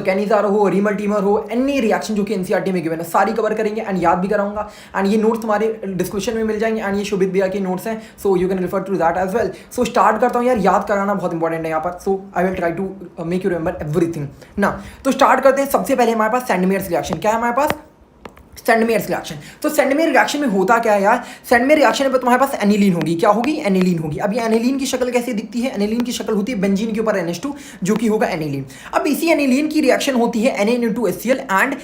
Cannizzaro हो, रीमल्टीमर हो, any reaction जो कि एनसीईआरटी में गिवन है सारी कवर करेंगे एंड याद भी कराऊंगा। एंड ये नोट्स हमारे डिस्क्रिप्शन में मिल जाएंगे एंड ये शोभित भैया के नोट्स हैं, so you can refer to that as well. So start करता हूँ यार, याद कराना बहुत इंपॉर्टेंट है यहाँ पर, so I will try to make you remember everything ना। तो स्टार्ट करते हैं। सबसे पहले हमारे पास सैंडमेयर्स रिएक्शन, क्या है हमारे पास? सैंडमेयर्स रिएक्शन। तो सैंडमेयर रिएक्शन में होता क्या है यार? सैंडमेयर रिएक्शन में तुम्हारे पास एनिलीन होगी, क्या होगी? एनिलीन होगी। अब ये एनिलीन की शक्ल कैसे दिखती है? एनिलीन की शक्ल होती है बेंजीन के ऊपर NH2 जो कि होगा एनिलीन। अब इसी एनिलीन की रिएक्शन होती है Na(H2HCl) एंड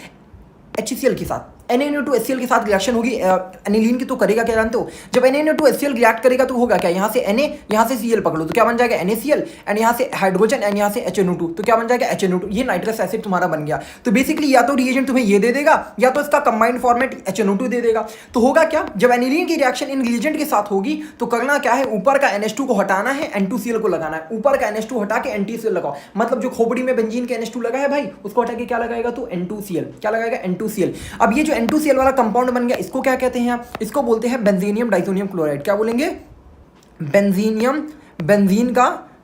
HCl के साथ। Na(H2HCl) के साथ रिएक्शन होगी एनिलीन की, तो करेगा क्या जानते हो? जब Na(H2HCl) रिएक्ट करेगा तो होगा क्या? यहाँ से Na, यहाँ से Cl पकड़ो तो क्या बन जाएगा? NaCl, एंड यहाँ से हाइड्रोजन एंड यहाँ से HNO2 तो क्या बन जाएगा? HNO2। ये नाइट्रस एसिड तुम्हारा बन गया। तो बेसिकली या तो रिएजेंट तुम्हें ये दे देगा या तो इसका कंबाइंड फॉर्मेट HNO2 दे देगा। तो होगा क्या? जब एनिलीन की रिएक्शन इन रिएजेंट के साथ होगी तो करना क्या है? ऊपर का NH2 को हटाना है, N2Cl को लगाना है। ऊपर का NH2 हटा के NTCl लगाओ, मतलब जो खोपड़ी में बेंजीन के NH2 लगा है भाई, उसको हटा के क्या लगाएगा? तो N2Cl। क्या लगाएगा? N2Cl। अब ये जो N2Cl वाला कंपाउंड बन गया, इसको क्या कहते हैं? इसको बोलते हैं बेंजीनियम डाइसोनियम क्लोराइड। क्या बोलेंगे?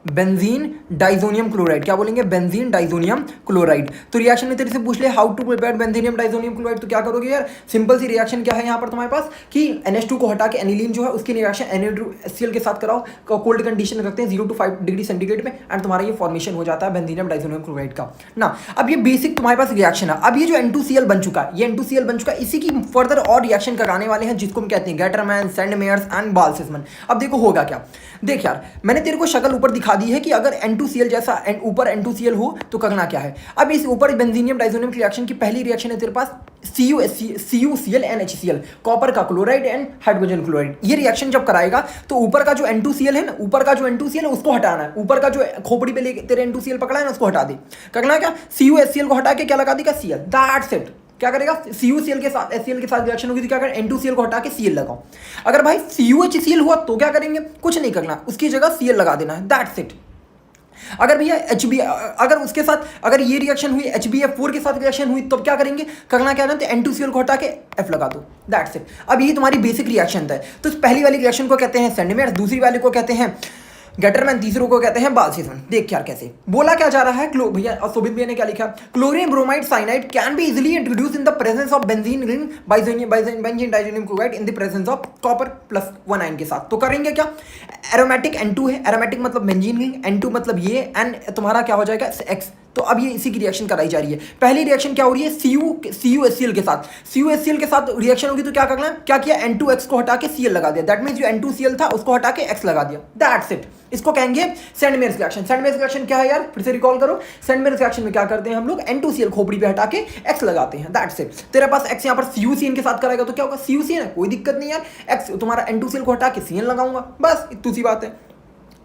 Benzene diazonium chloride. क्या बोलेंगे? Benzene diazonium chloride. तो रिएक्शन में तेरे से पूछ ले how to prepare benzenium diazonium chloride, तो क्या करोगे यार? सिंपल सी रिएक्शन क्या है यहाँ पर तुम्हारे पास कि NH2 को हटा के एनिलीन जो है उसकी रिएक्शन Na2HCl के साथ कराओ, कोल्ड कंडीशन रखते हैं 0 to 5 डिग्री सेंटीग्रेड में, एंड तुम्हारा ये फॉर्मेशन हो जाता है बेंजीनियम डाइसोनियम क्लोराइड का ना। अब ये बेसिक तुम्हारे पास रिएक्शन है। अब ये जो N2Cl बन चुका है, ये N2Cl बन चुका है, इसी की फर्दर और रिएक्शन कराने वाले हैं जिसको हम कहते हैं गेटरमैन, सैंडमेयर्स एंड बाल्सेसमैन। अब देखो होगा क्या, देख यार मैंने तेरे को शक्ल ऊपर दिखा दी है कि अगर N2Cl जैसा ऊपर N2Cl हो तो करना क्या है। अब इस ऊपर बेंजीनियम डाइसोनियम की रिएक्शन की पहली रिएक्शन है तेरे पास CuCl एंड HCl, कॉपर का क्लोराइड एंड हाइड्रोजन क्लोराइड। ये रिएक्शन जब कराएगा तो ऊपर का जो N2Cl है ना, ऊपर का जो N2Cl है उसको हटाना है। ऊपर का जो खोपड़ी पे लेके तेरे N2Cl पकड़ा है ना उसको हटा दे। करना क्या? CuHCl को हटा के क्या लगा देगा? Cl। That's it. क्या करेगा? CuCl के साथ HCl के साथ रिएक्शन होगी तो क्या करें? N2Cl को हटा के Cl लगाओ। अगर भाई CuHCl हुआ तो क्या करेंगे? कुछ नहीं करना, उसकी जगह Cl लगा देना है। That's it. अगर भैया अगर उसके साथ अगर ये रिएक्शन हुई HbF4 के साथ रिएक्शन हुई तो क्या करेंगे? करना क्या जानते हैं? N2Cl को हटा के F लगा दो। That's it. अब ये तुम्हारी बेसिक रिएक्शन है। तो पहली वाली रिएक्शन को कहते हैं सैंडमेयर्स, दूसरी वाले को कहते हैं गेटरमैन, तीसरों को कहते हैं बाल्सेसमैन। देख यार कैसे बोला क्या जा रहा है भैया, और शोभित भैया ने क्या लिखा? Chlorine bromide cyanide can be easily introduce in the presence of benzene ring benzene diazonium chloride in the presence of copper +1 ion के साथ। तो करेंगे क्या? एरोमेटिक N2 है, एरोमेटिक मतलब बेंजीन रिंग, N2 मतलब ये, एन तुम्हारा क्या हो जाएगा? X। तो अब ये इसी की रिएक्शन कराई जा रही है। पहली रिएक्शन क्या हो रही है? CuHCl के साथ। CuHCl के साथ रिएक्शन होगी तो क्या करना है? क्या किया? N2X को हटा के Cl लगा दिया। दैट मींस जो N2Cl था उसको हटा के X लगा दिया। That's it. इसको कहेंगे सैंडमेयर्स रिएक्शन। सैंडमेयर्स रिएक्शन क्या है यार? फिर से रिकॉल करो। सैंडमेयर्स रिएक्शन में क्या करते हैं हम लोग? N2Cl खोपड़ी पे हटा के X लगाते हैं। That's it. तेरे पास X यहाँ पर CuCN के साथ कराएगा तो क्या होगा? CuCN है, कोई दिक्कत नहीं यार। X तुम्हारा N2Cl को हटा के Cn लगाऊंगा, बस इतनी सी बात है।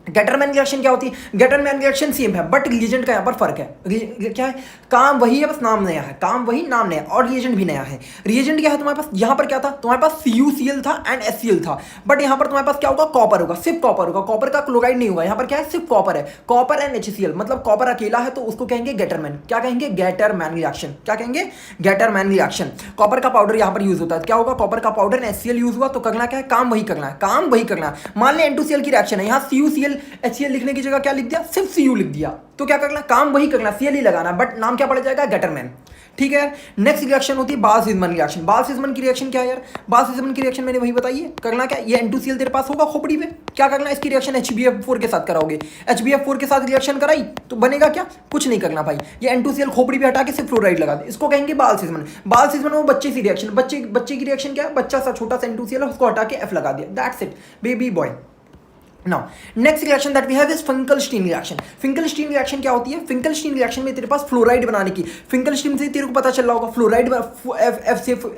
गेटरमैन रिएक्शन क्या होती है? गेटरमैन रिएक्शन सेम है बट रिएजेंट का यहाँ पर फर्क है। क्या है? काम वही है, बस नाम नया है। काम वही, नाम नया, और रिएजेंट भी नया है। रिएजेंट क्या है तुम्हारे पास? यहाँ पर क्या था? तुम्हारे पास CuCl था एंड HCl था, बट यहाँ पर तुम्हारे पास क्या होगा? कॉपर होगा, सिर्फ कॉपर होगा। कॉपर का क्लोराइड नहीं होगा। यहाँ पर क्या है? सिर्फ कॉपर है। कॉपर एंड HCl मतलब कॉपर अकेला है तो उसको कहेंगे गेटरमैन। क्या कहेंगे? Gattermann reaction. क्या कहेंगे? Gattermann reaction. कॉपर का पाउडर यहाँ पर यूज होता है। क्या होगा? कॉपर का पाउडर एंड HCl यूज हुआ तो करना क्या है? काम वही करना है, काम वही करना है। मान लें N2Cl की रिएक्शन है, यहाँ CuCl HCl लिखने की जगह क्या लिख दिया? सिर्फ Cu लिख दिया। तो क्या करना? काम वही करना, Cl ही लगाना, बट नाम क्या पड़ जाएगा? गेटरमैन। ठीक है। नेक्स्ट रिएक्शन होती है बाल्सेसमैन रिएक्शन। बाल्सेसमैन की रिएक्शन क्या है यार? बाल्सेसमैन की रिएक्शन मैंने वही बताई है। करना क्या? ये N2Cl तेरे पास होगा खोपड़ी पे, क्या करना? इसकी रिएक्शन HbF4 के साथ कराओगे। HbF4 के साथ रिएक्शन कराई तो बनेगा क्या? कुछ नहीं करना भाई, ये N2Cl खोपड़ी पे हटा के सिर्फ फ्लोराइड लगा दे। इसको कहेंगे बाल्सेसमैन। बाल्सेसमैन वो बच्चे सी रिएक्शन, बच्चे की रिएक्शन क्या है? बच्चा सा छोटा सा N2Cl है, उसको हटा के F लगा दिया। That's it, baby boy. Now, next reaction that we have is Finkelstein reaction. Finkelstein reaction क्या होती है? Finkelstein reaction में तेरे पास फ्लोराइड बनाने की, Finkelstein से तेरे को पता चल रहा होगा फ्लोराइड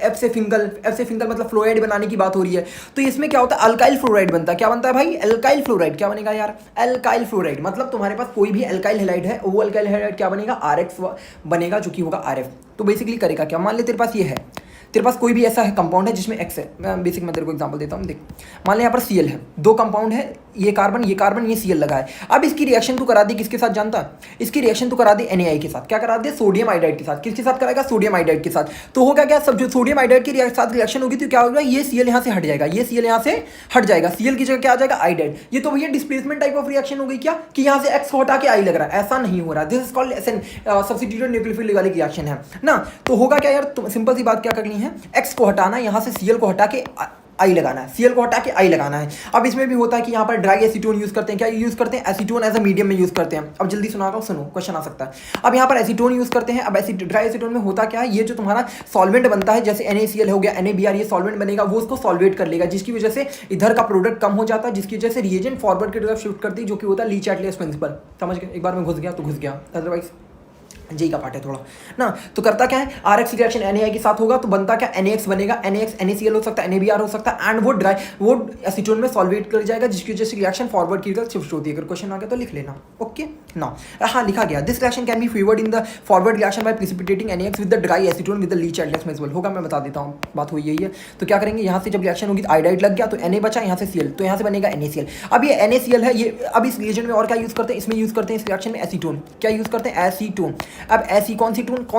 F से फिंकल मतलब फ्लोराइड बनाने की बात हो रही है। तो इसमें क्या होता है? अल्काइल फ्लोराइड बनता है। क्या बनता है भाई? Alkyl fluoride. क्या बनेगा यार? Alkyl fluoride. मतलब तुम्हारे पास कोई भी अल्काइल हैलाइड है, वो अल्काइल हैलाइड क्या बनेगा? RX बनेगा, जो कि होगा RF। तो बेसिकली करेगा क्या? मान ले तेरे पास ये है, तेरे पास कोई भी ऐसा है कंपाउंड है जिसमें X है। मैं बेसिक में तेरे को एग्जांपल देता हूँ। देख, मान ले यहाँ पर Cl है, दो कंपाउंड है, ये कार्बन ये Cl लगा है। अब इसकी रिएक्शन तू करा दी किसके साथ जानता है? इसकी रिएक्शन तू करा दी NaI के साथ। क्या करा दे? सोडियम आयोडाइड के साथ। किसके साथ कराएगा? सोडियम आयोडाइड के साथ। तो होगा क्या, सब जो सोडियम आयोडाइड के साथ रिएक्शन होगी तो क्या होगा, ये Cl यहाँ से हट जाएगा, ये Cl यहाँ से हट जाएगा, Cl की जगह क्या आ जाएगा? आयोडाइड। ये तो भैया डिस्प्लेसमेंट टाइप ऑफ रिएक्शन हो गई क्या, कि यहाँ से X को हटा के I लग रहा है? ऐसा नहीं हो रहा, this is called substituted nucleophilic वाली रिएक्शन है ना। तो होगा क्या यार, सिंपल सी बात क्या करनी है, X को हटाना, यहाँ से Cl को हटा के आई लगाना है, Cl को हटा के आई लगाना है। अब इसमें भी होता है कि यहाँ पर ड्राई एसीटोन यूज करते हैं। क्या यूज करते हैं? एसीटोन एज अ मीडियम में यूज करते हैं। अब जल्दी सुना रहा हूँ, सुनो, क्वेश्चन आ सकता है। अब यहाँ पर एसीटोन यूज करते हैं। अब ड्राई एसीटोन में होता क्या है, ये जो तुम्हारा सॉल्वेंट बनता है, जैसे NaCl हो गया, NaBr, ये सॉल्वेंट बनेगा, वो उसको सॉल्वेट कर लेगा, जिसकी वजह से इधर का प्रोडक्ट कम हो जाता है, जिसकी वजह से रिएजेंट फॉरवर्ड की तरफ शिफ्ट करती है, जो कि होता है ली-चैटलियस प्रिंसिपल। समझ गए? एक बार में घुस गया तो घुस गया, अदरवाइज जी का पार्ट है थोड़ा ना। तो करता क्या है, RX रिएक्शन NaI के साथ होगा तो बनता क्या, NaX बनेगा, NaX NaCl हो सकता है, NaBr हो सकता है, एंड वो एसीटोन में सॉल्वेट कर जाएगा, जिसकी वजह से रिएक्शन फॉरवर्ड की तरफ शिफ्ट होती है। अगर क्वेश्चन आ गया तो लिख लेना, ओके ना। हाँ, लिखा गया, this reaction can be favoured in the forward reaction by precipitating NaX with the dry acetone with the Le Chatelier's principle. होगा, मैं बता देता हूँ, बात हुई यही है। तो क्या करेंगे, यहाँ से जब रिएक्शन होगी तो आयोडाइड लग गया तो Na बचा, यहाँ से Cl, तो यहाँ से बनेगा NaCl। अब ये NaCl है, ये अब इस रिएजेंट में और क्या यूज करते हैं, इसमें यूज करते हैं, इस रिएक्शन में एसीटोन। क्या यूज करते हैं? एसीटोन। अब कौन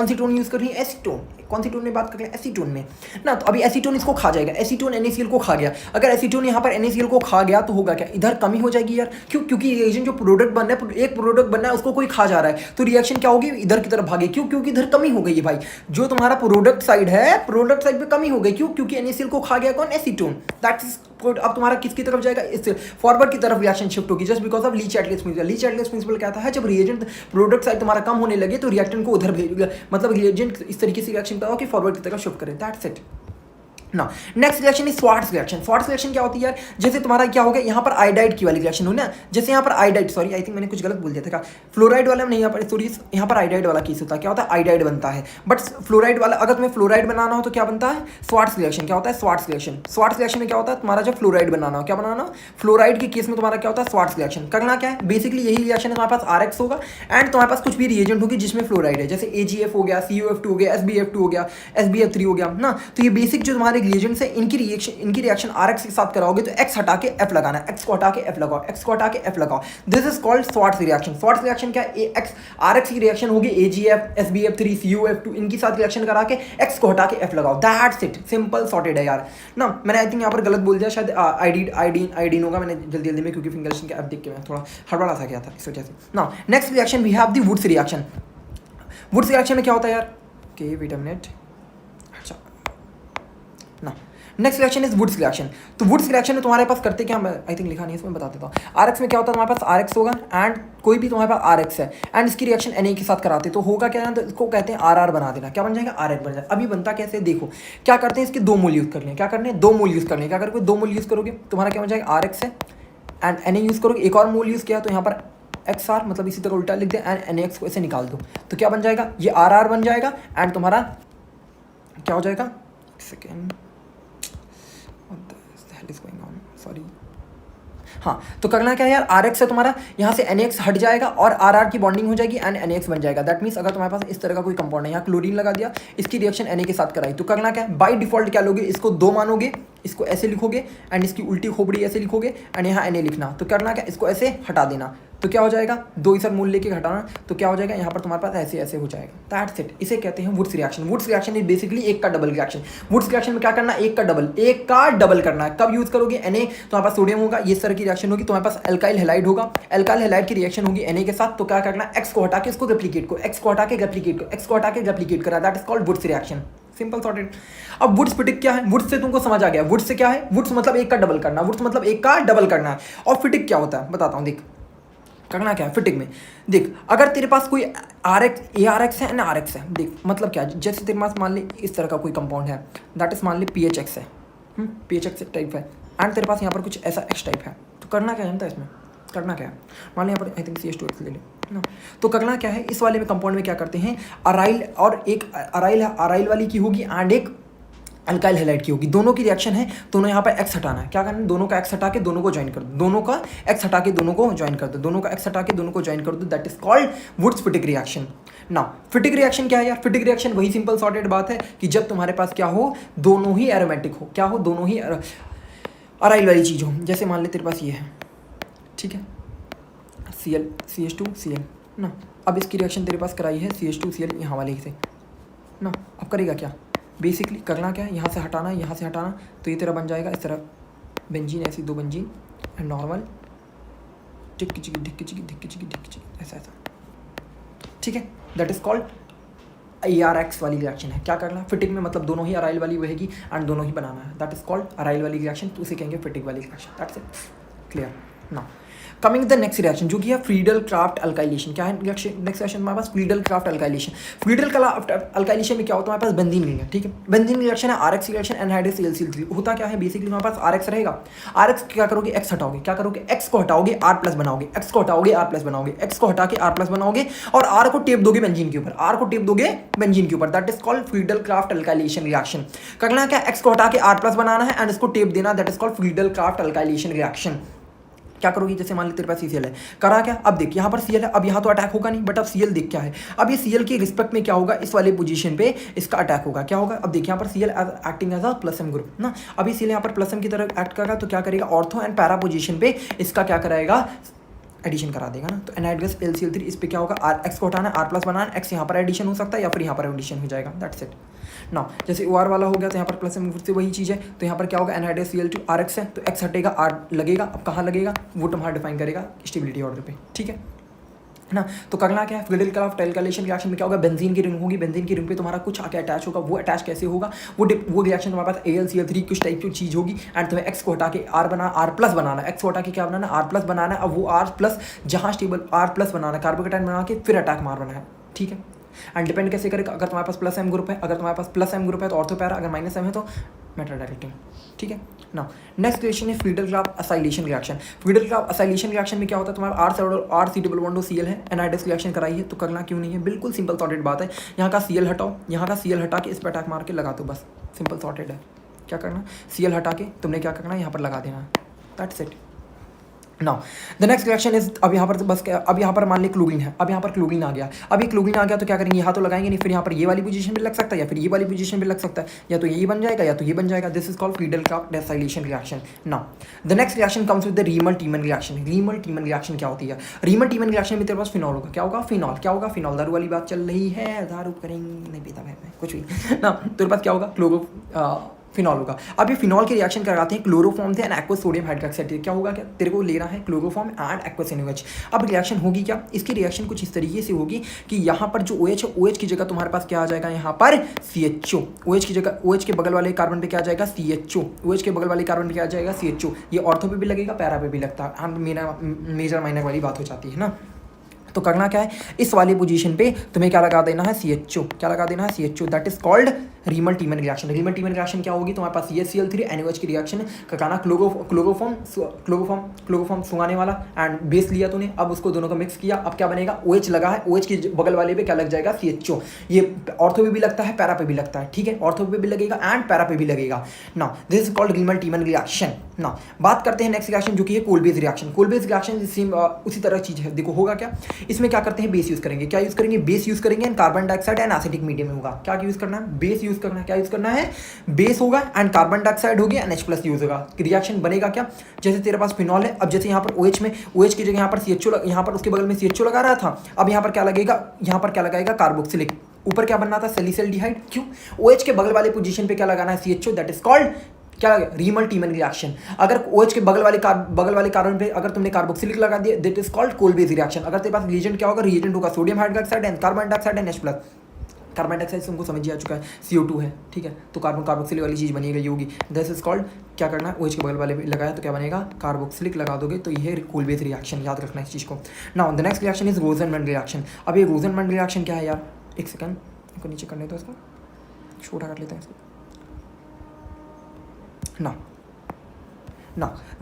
सी टोन यूज कर रही है? एसीटोन। कौन सी टोन में बात कर रहे हैं? एसीटोन में ना। तो अभी एसीटोन इसको खा जाएगा, एसीटोन NaCl को खा गया। अगर एसीटोन यहाँ पर NaCl को खा गया तो होगा क्या, इधर कमी हो जाएगी यार। क्यों? क्योंकि रिएजेंट जो प्रोडक्ट बनना है, एक प्रोडक्ट बनना है, उसको कोई खा जा रहा है, तो रिएक्शन क्या होगी, इधर की तरफ भागे। क्यों? क्योंकि इधर कमी हो गई है भाई, जो तुम्हारा प्रोडक्ट साइड है, प्रोडक्ट साइड पे कमी हो गई। क्यों? क्योंकि NaCl को खा गया कौन? एसीटोन। दैट इज, अब तुम्हारा किसकी तरफ जाएगा, इस फॉरवर्ड की तरफ रिएक्शन शिफ्ट होगी, just because of Le Chatelier's principle. Le Chatelier's principle कहता है जब रिएजेंट प्रोडक्ट साइड तुम्हारा कम होने लगे तो रिएक्टेंट को उधर भेजेगा, मतलब रिएजेंट इस तरीके से रिएक्शन करो कि फॉरवर्ड की तरफ शिफ्ट करे। दैट्स इट ना। Next reaction is Swarts reaction. Swarts reaction क्या होती है यार, जैसे तुम्हारा क्या हो गया, यहाँ पर आयोडाइड की वाली रिएक्शन हो ना, जैसे यहाँ पर आयोडाइड, सॉरी आई थिंक मैंने कुछ गलत बोल दिया था, फ्लोराइड वाला में नहीं, यहाँ पर सॉरी, यहाँ पर आयोडाइड वाला केस होता है। क्या होता है, आयोडाइड बनता है, बट फ्लोराइड वाला, अगर तुम्हें फ्लोराइड बनाना हो तो क्या बनता है, स्वार्ट्ज रिएक्शन। क्या होता है, स्वार्ट्ज रिएक्शन। स्वार्ट्ज रिएक्शन में क्या होता है, तुम्हारा जब फ्लोराइड बनाना हो, क्या बनाना, फ्लोराइड के केस में तुम्हारा क्या होता है, स्वार्ट्ज रिएक्शन। करना क्या है, बेसिकली यही रिएक्शन है, तुम्हारे पास RX होगा एंड तुम्हारे पास कुछ भी रिएजेंट होगी जिसमें फ्लोराइड है, जैसे AgF हो गया, CuF2 हो गया, SbF2 हो गया, SbF3 हो गया ना। तो ये बेसिक जो तुम्हारे रिएजेंट्स है, इनकी रिएक्शन RX के साथ कराओगे तो X हटा के F लगाना है, X को हटा के F लगाओ, X को हटा के F लगाओ। This is called Swarts reaction. Swarts reaction क्या है, RX की रिएक्शन होगी AgF, SbF3, CuF2, इनकी साथ रिएक्शन करा के X को हटा के F लगाओ। दैट्स इट, सिंपल सॉर्टेड है यार ना। मैंने आई थिंक यहाँ पर गलत बोल दिया, शायद आइडीन होगा, मैंने जल्दी में, क्योंकि फिंगरेशन के F देख के मैं थोड़ा हड़बड़ा सा गया था इस वजह से ना। Next reaction we have the Wurtz reaction. Wurtz reaction में क्या होता है यार, ओके वेट अ मिनट, अच्छा ना। Next reaction is Wurtz reaction. तो वुड्स रिएक्शन में तुम्हारे पास करते क्या, मैं आई थिंक लिखा नहीं है इसमें, बता देता हूँ। RX में क्या होता है, तुम्हारे पास RX होगा एंड कोई भी तुम्हारे पास RX है एंड इसकी रिएक्शन Na के साथ कराते, तो होगा क्या, तो इसको कहते हैं RR बना देना। क्या बन जाएगा, RR बन जाएगा। अभी बनता कैसे, देखो क्या करते हैं, इसके 2 मोल यूज़ कर लें। क्या करने, 2 मोल यूज़ कर लें। क्या करोगे, 2 मोल यूज़ करोगे, तुम्हारा क्या बन जाएगा, RX है एंड Na यूज़ करोगे, एक और मोल यूज़ किया तो यहाँ पर XR, मतलब इसी तरह उल्टा लिख दे एंड NaX को ऐसे निकाल दो, तो क्या बन जाएगा, ये RR बन जाएगा एंड तुम्हारा क्या हो जाएगा, सेकेंड, सॉरी, हाँ। तो करना क्या है यार, RX से तुम्हारा यहाँ से NaX हट जाएगा और RR की बॉन्डिंग हो जाएगी एंड NaX बन जाएगा। दैट मीन्स अगर तुम्हारे पास इस तरह का कोई कंपाउंड है, यहाँ क्लोरीन लगा दिया, इसकी रिएक्शन Na के साथ कराई, तो करना क्या है, बाय डिफॉल्ट क्या लोगे, इसको 2 मानोगे, इसको ऐसे लिखोगे एंड इसकी उल्टी खोपड़ी ऐसे लिखोगे एंड यहाँ Na लिखना। तो करना क्या, इसको ऐसे हटा देना, तो क्या हो जाएगा, 2 इधर मूल लेके हटाना, तो क्या हो जाएगा, यहाँ पर तुम्हारे पास ऐसे ऐसे हो जाएगा। दैट्स इट, इसे कहते हैं woods reaction. Wurtz reaction is basically एक का डबल रिएक्शन। वुड्स रिएक्शन में क्या करना, एक का डबल करना है। कब यूज करोगे, Na तुम्हारे पास सोडियम होगा, ये तरह की रिएक्शन होगी, तुम्हारे पास अल्काइल हैलाइड होगा, अल्काइल हैलाइड की रिएक्शन होगी Na के साथ, तो क्या करना, X को हटा के इसको रेप्लिकेट को, X को हटा के रेप्लिकेट को, X को हटा के रेप्लिकेट करा, that is called Wurtz reaction. Simple sorted. अब वुड्स फिटिक क्या है, वुड्स से तुमको समझ आ गया, वुड्स से क्या है, वुड्स मतलब एक का डबल करना, वुड्स मतलब एक का डबल करना है। और फिटिक क्या होता है बताता हूँ, देख करना क्या है फिटिक में, देख अगर तेरे पास कोई ARX है ना RX है, देख मतलब क्या, जैसे तेरे पास मान ले इस तरह का कोई कंपाउंड है, दैट इज मान ले PHX है, PHX टाइप है एंड तेरे पास यहाँ पर कुछ ऐसा X टाइप है, तो करना क्या जानता है इसमें, करना क्या है, मान लो यहाँ पर आई थिंक CH2X ले ले ना। तो करना क्या है, इस वाले में कंपाउंड में क्या करते हैं, अराइल और एक अराइल वाली की होगी एंड एक अल्काइल हैलाइड की होगी, दोनों की रिएक्शन है, दोनों यहाँ पर X हटाना है। क्या करना है, दोनों का X हटा के दोनों को ज्वाइन कर दो, दोनों का X हटा के दोनों को ज्वाइन कर दो, दोनों का X हटा के दोनों को ज्वाइन कर दो, that is called Wurtz Fittig reaction. ना फिटिक रिएक्शन क्या है यार, फिटिक रिएक्शन वही सिंपल सॉर्टेड बात है कि जब तुम्हारे पास क्या हो, दोनों ही एरोमेटिक हो, क्या हो, दोनों ही अराइल वाली चीज़ हो। जैसे मान ले तेरे पास ये है, ठीक है, ClCH2Cl ना। अब इसकी रिएक्शन तेरे पास कराई है CH2Cl यहाँ वाले से ना। अब करेगा क्या, बेसिकली करना क्या है, यहाँ से हटाना, यहाँ से हटाना, तो ये तेरा बन जाएगा इस तरह बेंजीन, ऐसी 2 बेंजीन एंड नॉर्मल टिक्की चिकी ढिक्की चिकी ढिक्की चिकी ढिक्की चिकी, ऐसा ऐसा, ठीक है। दैट इज कॉल्ड ARX वाली रिएक्शन है। क्या करना है, फिटिंग में मतलब दोनों ही अराइल वाली रहेगी एंड दोनों ही बनाना है। दैट इज कॉल्ड अराइल वाली रिएक्शन, तो उसे कहेंगे फिटिंग वाली रिएक्शन। दैट्स इट, क्लियर ना। कमिंग द नेक्स्ट रिएक्शन जो कि है फ्रीडल क्राफ्ट अल्काइलेशन। क्या है रिएक्शन, नेक्स्ट रिएक्शन हमारे पास Friedel Crafts alkylation. Friedel Crafts alkylation में क्या होता है, हमारे पास बेंजीन रिंग है, ठीक है। बेंजीन रिएक्शन है RX रिएक्शन, एनहाइड्रस ClCl3। होता क्या है, बेसिकली हमारे पास RX रहेगा। RX क्या करोगे, X हटाओगे, क्या करोगे, X को हटाओगे, R+ बनाओगे, X को हटाओगे, R+ बनाओगे, X को हटा के R+ बनाओगे और R को टेप दोगे बेंजीन के ऊपर, R को टेप दोगे बेंजीन के ऊपर। That is called Friedel Crafts alkylation reaction. करना क्या, X को हटा के R+ बनाना है एंड इसको टेप देना। That is called Friedel Crafts alkylation reaction. क्या करोगी, जैसे मान ली तेरे पास CCl है, करा क्या, अब देख यहाँ पर Cl है, अब यहाँ तो अटैक होगा नहीं, बट अब Cl देख क्या है, अब ये Cl के रिस्पेक्ट में क्या होगा, इस वाले पोजीशन पे इसका अटैक होगा। क्या होगा, अब देख यहाँ पर Cl acting as a +M group ना। अभी Cl यहाँ पर +M की तरह एक्ट करेगा, तो क्या करेगा, ऑर्थो एंड पैरा पोजीशन पे इसका क्या कराएगा, एडिशन करा देगा ना। तो एनहाइड्रस ClCl3 इस पे क्या होगा, X को हटाना, R+ बनाना, X यहाँ पर एडिशन हो सकता है या फिर यहाँ पर एडिशन हो जाएगा। दैट्स इट ना। जैसे OR वाला हो गया तो यहाँ पर +M से वही चीज़ है, तो यहाँ पर क्या होगा, एनहाइड्रस Cl2 RX है तो X हटेगा, R लगेगा। अब कहाँ लगेगा, वो तुम्हारा डिफाइन करेगा स्टेबिलिटी ऑर्डर पे, ठीक है ना। तो करना क्या है, फ्रीडल क्राफ्ट अल्काइलेशन रिएक्शन में क्या होगा, बेंजीन की रिंग होगी, बेंजीन की रिंग पे तुम्हारा कुछ आके अटैच होगा। वो अटैच कैसे होगा, वो रिएक्शन तुम्हारे पास AlCl3 कुछ टाइप की चीज़ होगी एंड तुम्हें X को हटा के R+ बनाना, X को हटा के क्या बनाना, R+ बनाना। अब वो R+ जहाँ स्टेबल R+ बनाना, कार्बोकेटाइन बना के फिर अटैक मारना है, ठीक है। एंड डिपेंड कैसे करेगा, अगर तुम्हारे पास +M ग्रुप है, अगर तुम्हारे पास +M ग्रुप है तो ऑर्थो पैरा, अगर -M है तो मेटा डायरेक्टिंग, ठीक है ना। नेक्स्ट रिएक्शन है Friedel Crafts acylation reaction. Friedel Crafts acylation reaction में क्या होता है, तुम्हारा RC+Cl है, एनहाइड्रस रिएक्शन कराई है, तो करना क्यों नहीं है, बिल्कुल सिंपल सॉर्टेड बात है। यहाँ का Cl हटाओ, यहाँ का Cl हटा के इस पर अटैक मार के लगा दो, बस सिंपल सॉर्टेड है। क्या करना, Cl हटा के तुमने क्या करना है, यहाँ पर लगा देना, that's it. Now the next reaction is, अब यहाँ पर तो बस अब यहाँ पर मान ली क्लोरीन है, अब यहाँ पर क्लोरीन आ गया, अब ये क्लोरीन आ गया तो क्या करेंगे, यहाँ तो लगाएंगे नहीं, फिर यहाँ पर ये वाली पोजीशन पे लग सकता है या फिर ये वाली पोजीशन पे लग सकता है, या तो ये बन जाएगा या तो ये बन जाएगा। This is called Friedel Crafts acylation reaction. Now the next reaction comes with the Reimer Tiemann reaction. Reimer Tiemann reaction क्या होती है, रीमल-टीमन रिएक्शन में तेरे पास फिनॉल होगा, क्या होगा, फिनॉल, क्या होगा, फिनॉल। दारू वाली बात चल रही है, दारू करेंगे नहीं पीता मैं कुछ भी ना। तेरे पास क्या होगा, फिनॉल होगा। अब ये फिनॉल के रिएक्शन कराते हैं क्लोरोफॉर्म से एंड एक्वस सोडियम हाइड्रोक्साइड। क्या होगा, क्या तेरे को लेना है क्लोरोफॉर्म एंड एक्वस NaOH। अब रिएक्शन होगी क्या, इसकी रिएक्शन कुछ इस तरीके से होगी कि यहाँ पर जो OH है, OH की जगह तुम्हारे पास क्या आ जाएगा, यहाँ पर CHO। OH की जगह, OH के बगल वाले कार्बन पे क्या आ जाएगा, CHO। OH के बगल वाले कार्बन पे क्या आ जाएगा, CHO। ये ऑर्थो पे भी लगेगा, पैरा पे भी लगता है, हम मेजर माइनर वाली बात हो जाती है ना। तो करना क्या है, इस वाली पोजीशन पे तुम्हें क्या लगा देना है, CHO। क्या लगा देना है, CHO। That is called Reimer Tiemann reaction. Reimer Tiemann reaction क्या होगी, तुम्हारे पास CHCl3 NaOH की रिएक्शन कराना, क्लोरोफॉर्म सुंघाने वाला एंड बेस लिया तूने, अब उसको दोनों का मिक्स किया, अब क्या बनेगा, OH लगा है, OH के बगल वाले पे क्या लग जाएगा, CHO। ये ऑर्थो पे भी लगता है, पैरा पे भी लगता है, ठीक है, ऑर्थो पे भी लगेगा एंड पैरा पे भी लगेगा। Now this is called Reimer Tiemann reaction. Now बात करते हैं नेक्स्ट रिएक्शन जो कि है कोल-बेस रिएक्शन। कोल-बेस रिएक्शन उसी तरह चीज है, देखो होगा क्या, इसमें क्या करते हैं, बेस यूज करेंगे, क्या यूज करेंगे, बेस यूज करेंगे and carbon dioxide and acidic medium में होगा। क्या यूज करना है, बेस यूज करना है, क्या यूज करना है, बेस होगा एंड कार्बन डाइऑक्साइड होगी एंड H+ यूज होगा। रिएक्शन बनेगा क्या, जैसे तेरे पास फिनॉल है, अब जैसे यहाँ पर OH में, OH की जगह यहाँ पर CHO, यहाँ पर उसके बगल में CHO लगा रहा था, अब यहाँ पर क्या लगेगा, यहाँ पर क्या लगाएगा, कार्बोक्सिलिक। ऊपर क्या बनना था, सैलिसिल्डिहाइड। क्यों, OH के बगल वाले पोजीशन पे क्या लगाना है, CHO। दैट इज कॉल्ड क्या लगे, रीमल-टीमन रिएक्शन। अगर OH के बगल वाले कार्बन पे अगर तुमने कार्बोक्सिलिक लगा दिया, दैट इज कॉल्ड कोल-बेस रिएक्शन। अगर तेरे पास रिएजेंट क्या होगा, रिएजेंट होगा sodium hydroxide and carbon dioxide and H+। Carbon dioxide तुमको समझ ही आ चुका है, CO2 है, ठीक है, तो कार्बोक्सिलिक वाली चीज़ बनी गई होगी। दिस इज कॉल्ड, क्या करना है, OH के बगल वाले पे लगाया तो क्या बनेगा, कार्बोक्सिलिक लगा दोगे तो ये कोल-बेस रिएक्शन, याद रखना इस चीज़ को। Now the next reaction is Rosenmund reaction. अब ये रोजनमैन रिएक्शन क्या है यार, एक सेकंड इनको नीचे करने दो, इसको छोटा कर लेते हैं इसको ना।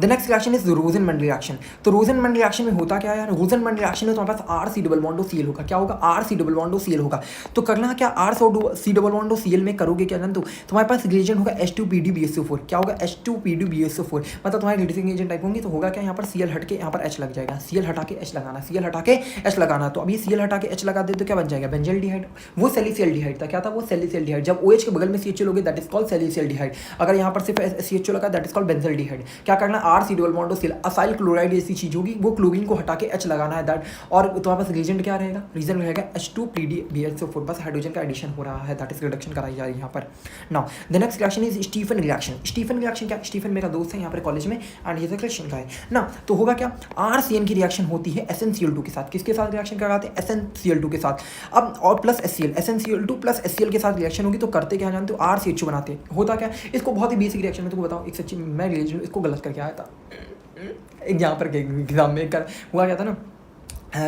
The next reaction is Rosenmund reaction. तो रोजनमैन रिएक्शन में होता क्या है यार, रोजनमैन रिएक्शन में तुम्हारे पास RC+Cl होगा। क्या होगा, RC+Cl होगा। तो करना क्या, RC+Cl में करोगे क्या जानते हो, तुम्हारे पास रिएजेंट होगा H2PdBSO4। क्या होगा, H2PdBSO4, मतलब तुम्हारे रिड्यूसिंग एजेंट टाइप होंगी, तो होगा क्या, यहाँ पर Cl हट के यहाँ पर H लग जाएगा, Cl हटा के H लगाना, Cl हटा के H लगाना। तो अभी Cl हटा के H लगा दे तो क्या बन जाएगा, बेंजल्डिहाइड। वो सैलिसिल्डिहाइड था, क्या था वो, सैलिसिल्डिहाइड। जब OH के बगल में CHO लोगे दैट इज कॉल्ड सैलिसिल्डिहाइड। अगर यहाँ पर सिर्फ CHO लगा दैट इज कॉल्ड बेंजल्डिहाइड। क्या करना है, आर सी डबल बॉन्ड सील असाइल क्लोराइड ऐसी चीज होगी, वो क्लोरीन को हटा के एच लगाना है दैट, और तुम्हारे पास रीजेंट क्या रहेगा, रीजन रहेगा H2PdBH4, बस हाइड्रोजन का एडिशन हो रहा है, दैट इज रिडक्शन कराई जा रही है यहाँ पर। Now the next reaction is Stephen reaction. Stephen reaction क्या, स्टीफन मेरा दोस्त है यहाँ पर कॉलेज में एंड ये रिएक्शन का है ना। तो होगा क्या, RCN की रिएक्शन होती है SnCl2 के साथ, किसके साथ रिएक्शन कराते हैं, SnCl2 के साथ। अब और plus HCl, SnCl2 plus HCl के साथ रिएक्शन होगी तो करते क्या जानते हो, RCH2 बनाते हैं। होता क्या, इसको बहुत ही बेसिक रिएक्शन में तुमको बताओ, एक सच्ची मैं रिलेशन इसको गलत करके आया था एक यहाँ पर एग्जाम में कर हुआ क्या था ना,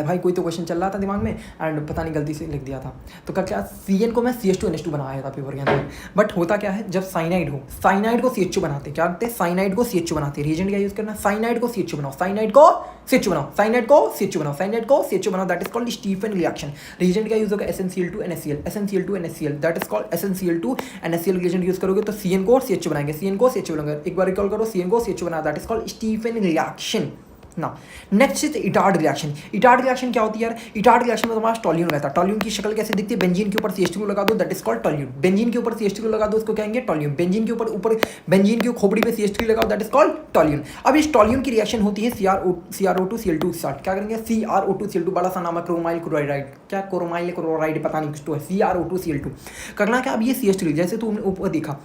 भाई कोई तो क्वेश्चन चल रहा था दिमाग में एंड पता नहीं गलती से लिख दिया था, तो क्या CN को मैं CH2NH2 बनाया था पेपर के अंदर। बट होता क्या है, जब साइनाइड हो, साइनाइड को CH2 बनाते, क्या करते हैं, साइनाइड को CH2 बनाते, रीजेंट क्या यूज करना, साइनाइड को CH2 बनाओ, साइनाइड को CH2 बनाओ, साइनाइड को CH2 बनाओ, साइनाइड को CH2 बनाओ, that is called Stephen reaction. Reagent क्या यूज होगा, SnCl2NaCl, SnCl2NaCl, that is called SnCl2NaCl reagent use करोगे तो CN को CH2 बनाएंगे, CN को CH2 बनाएंगे, एक बार रिकॉल करो, CN को CH2 बना, that is called Stephen reaction ना। Next is Etard reaction. Etard reaction क्या होती है यार, इटार्ड रिएक्शन में तुम्हारा टॉल्यून रहता है। टॉल्यून की शक्ल कैसे दिखती है, बेंजीन के ऊपर CH2 लगा दो, दैट इज कॉल्ड टॉल्यून। बेंजीन के ऊपर CH2 लगा दो, उसको कहेंगे टॉल्यून। बेंजीन के ऊपर बेंजीन की खोपड़ी पे CH3 लगाओ, दैट इज कॉल्ड टॉल्यून। अब इस टॉल्यून की रिएक्शन होती है CrO2Cl2 के साथ, क्या करेंगे, CrO2Cl2 बड़ा सा नाम है, क्रोमाइल क्लोराइड, क्या क्रोमाइल क्लोराइड पता नहीं कुछ तो है, CrO2Cl2 करना क्या, अब ये CH3 जैसे तुमने ऊपर देखा,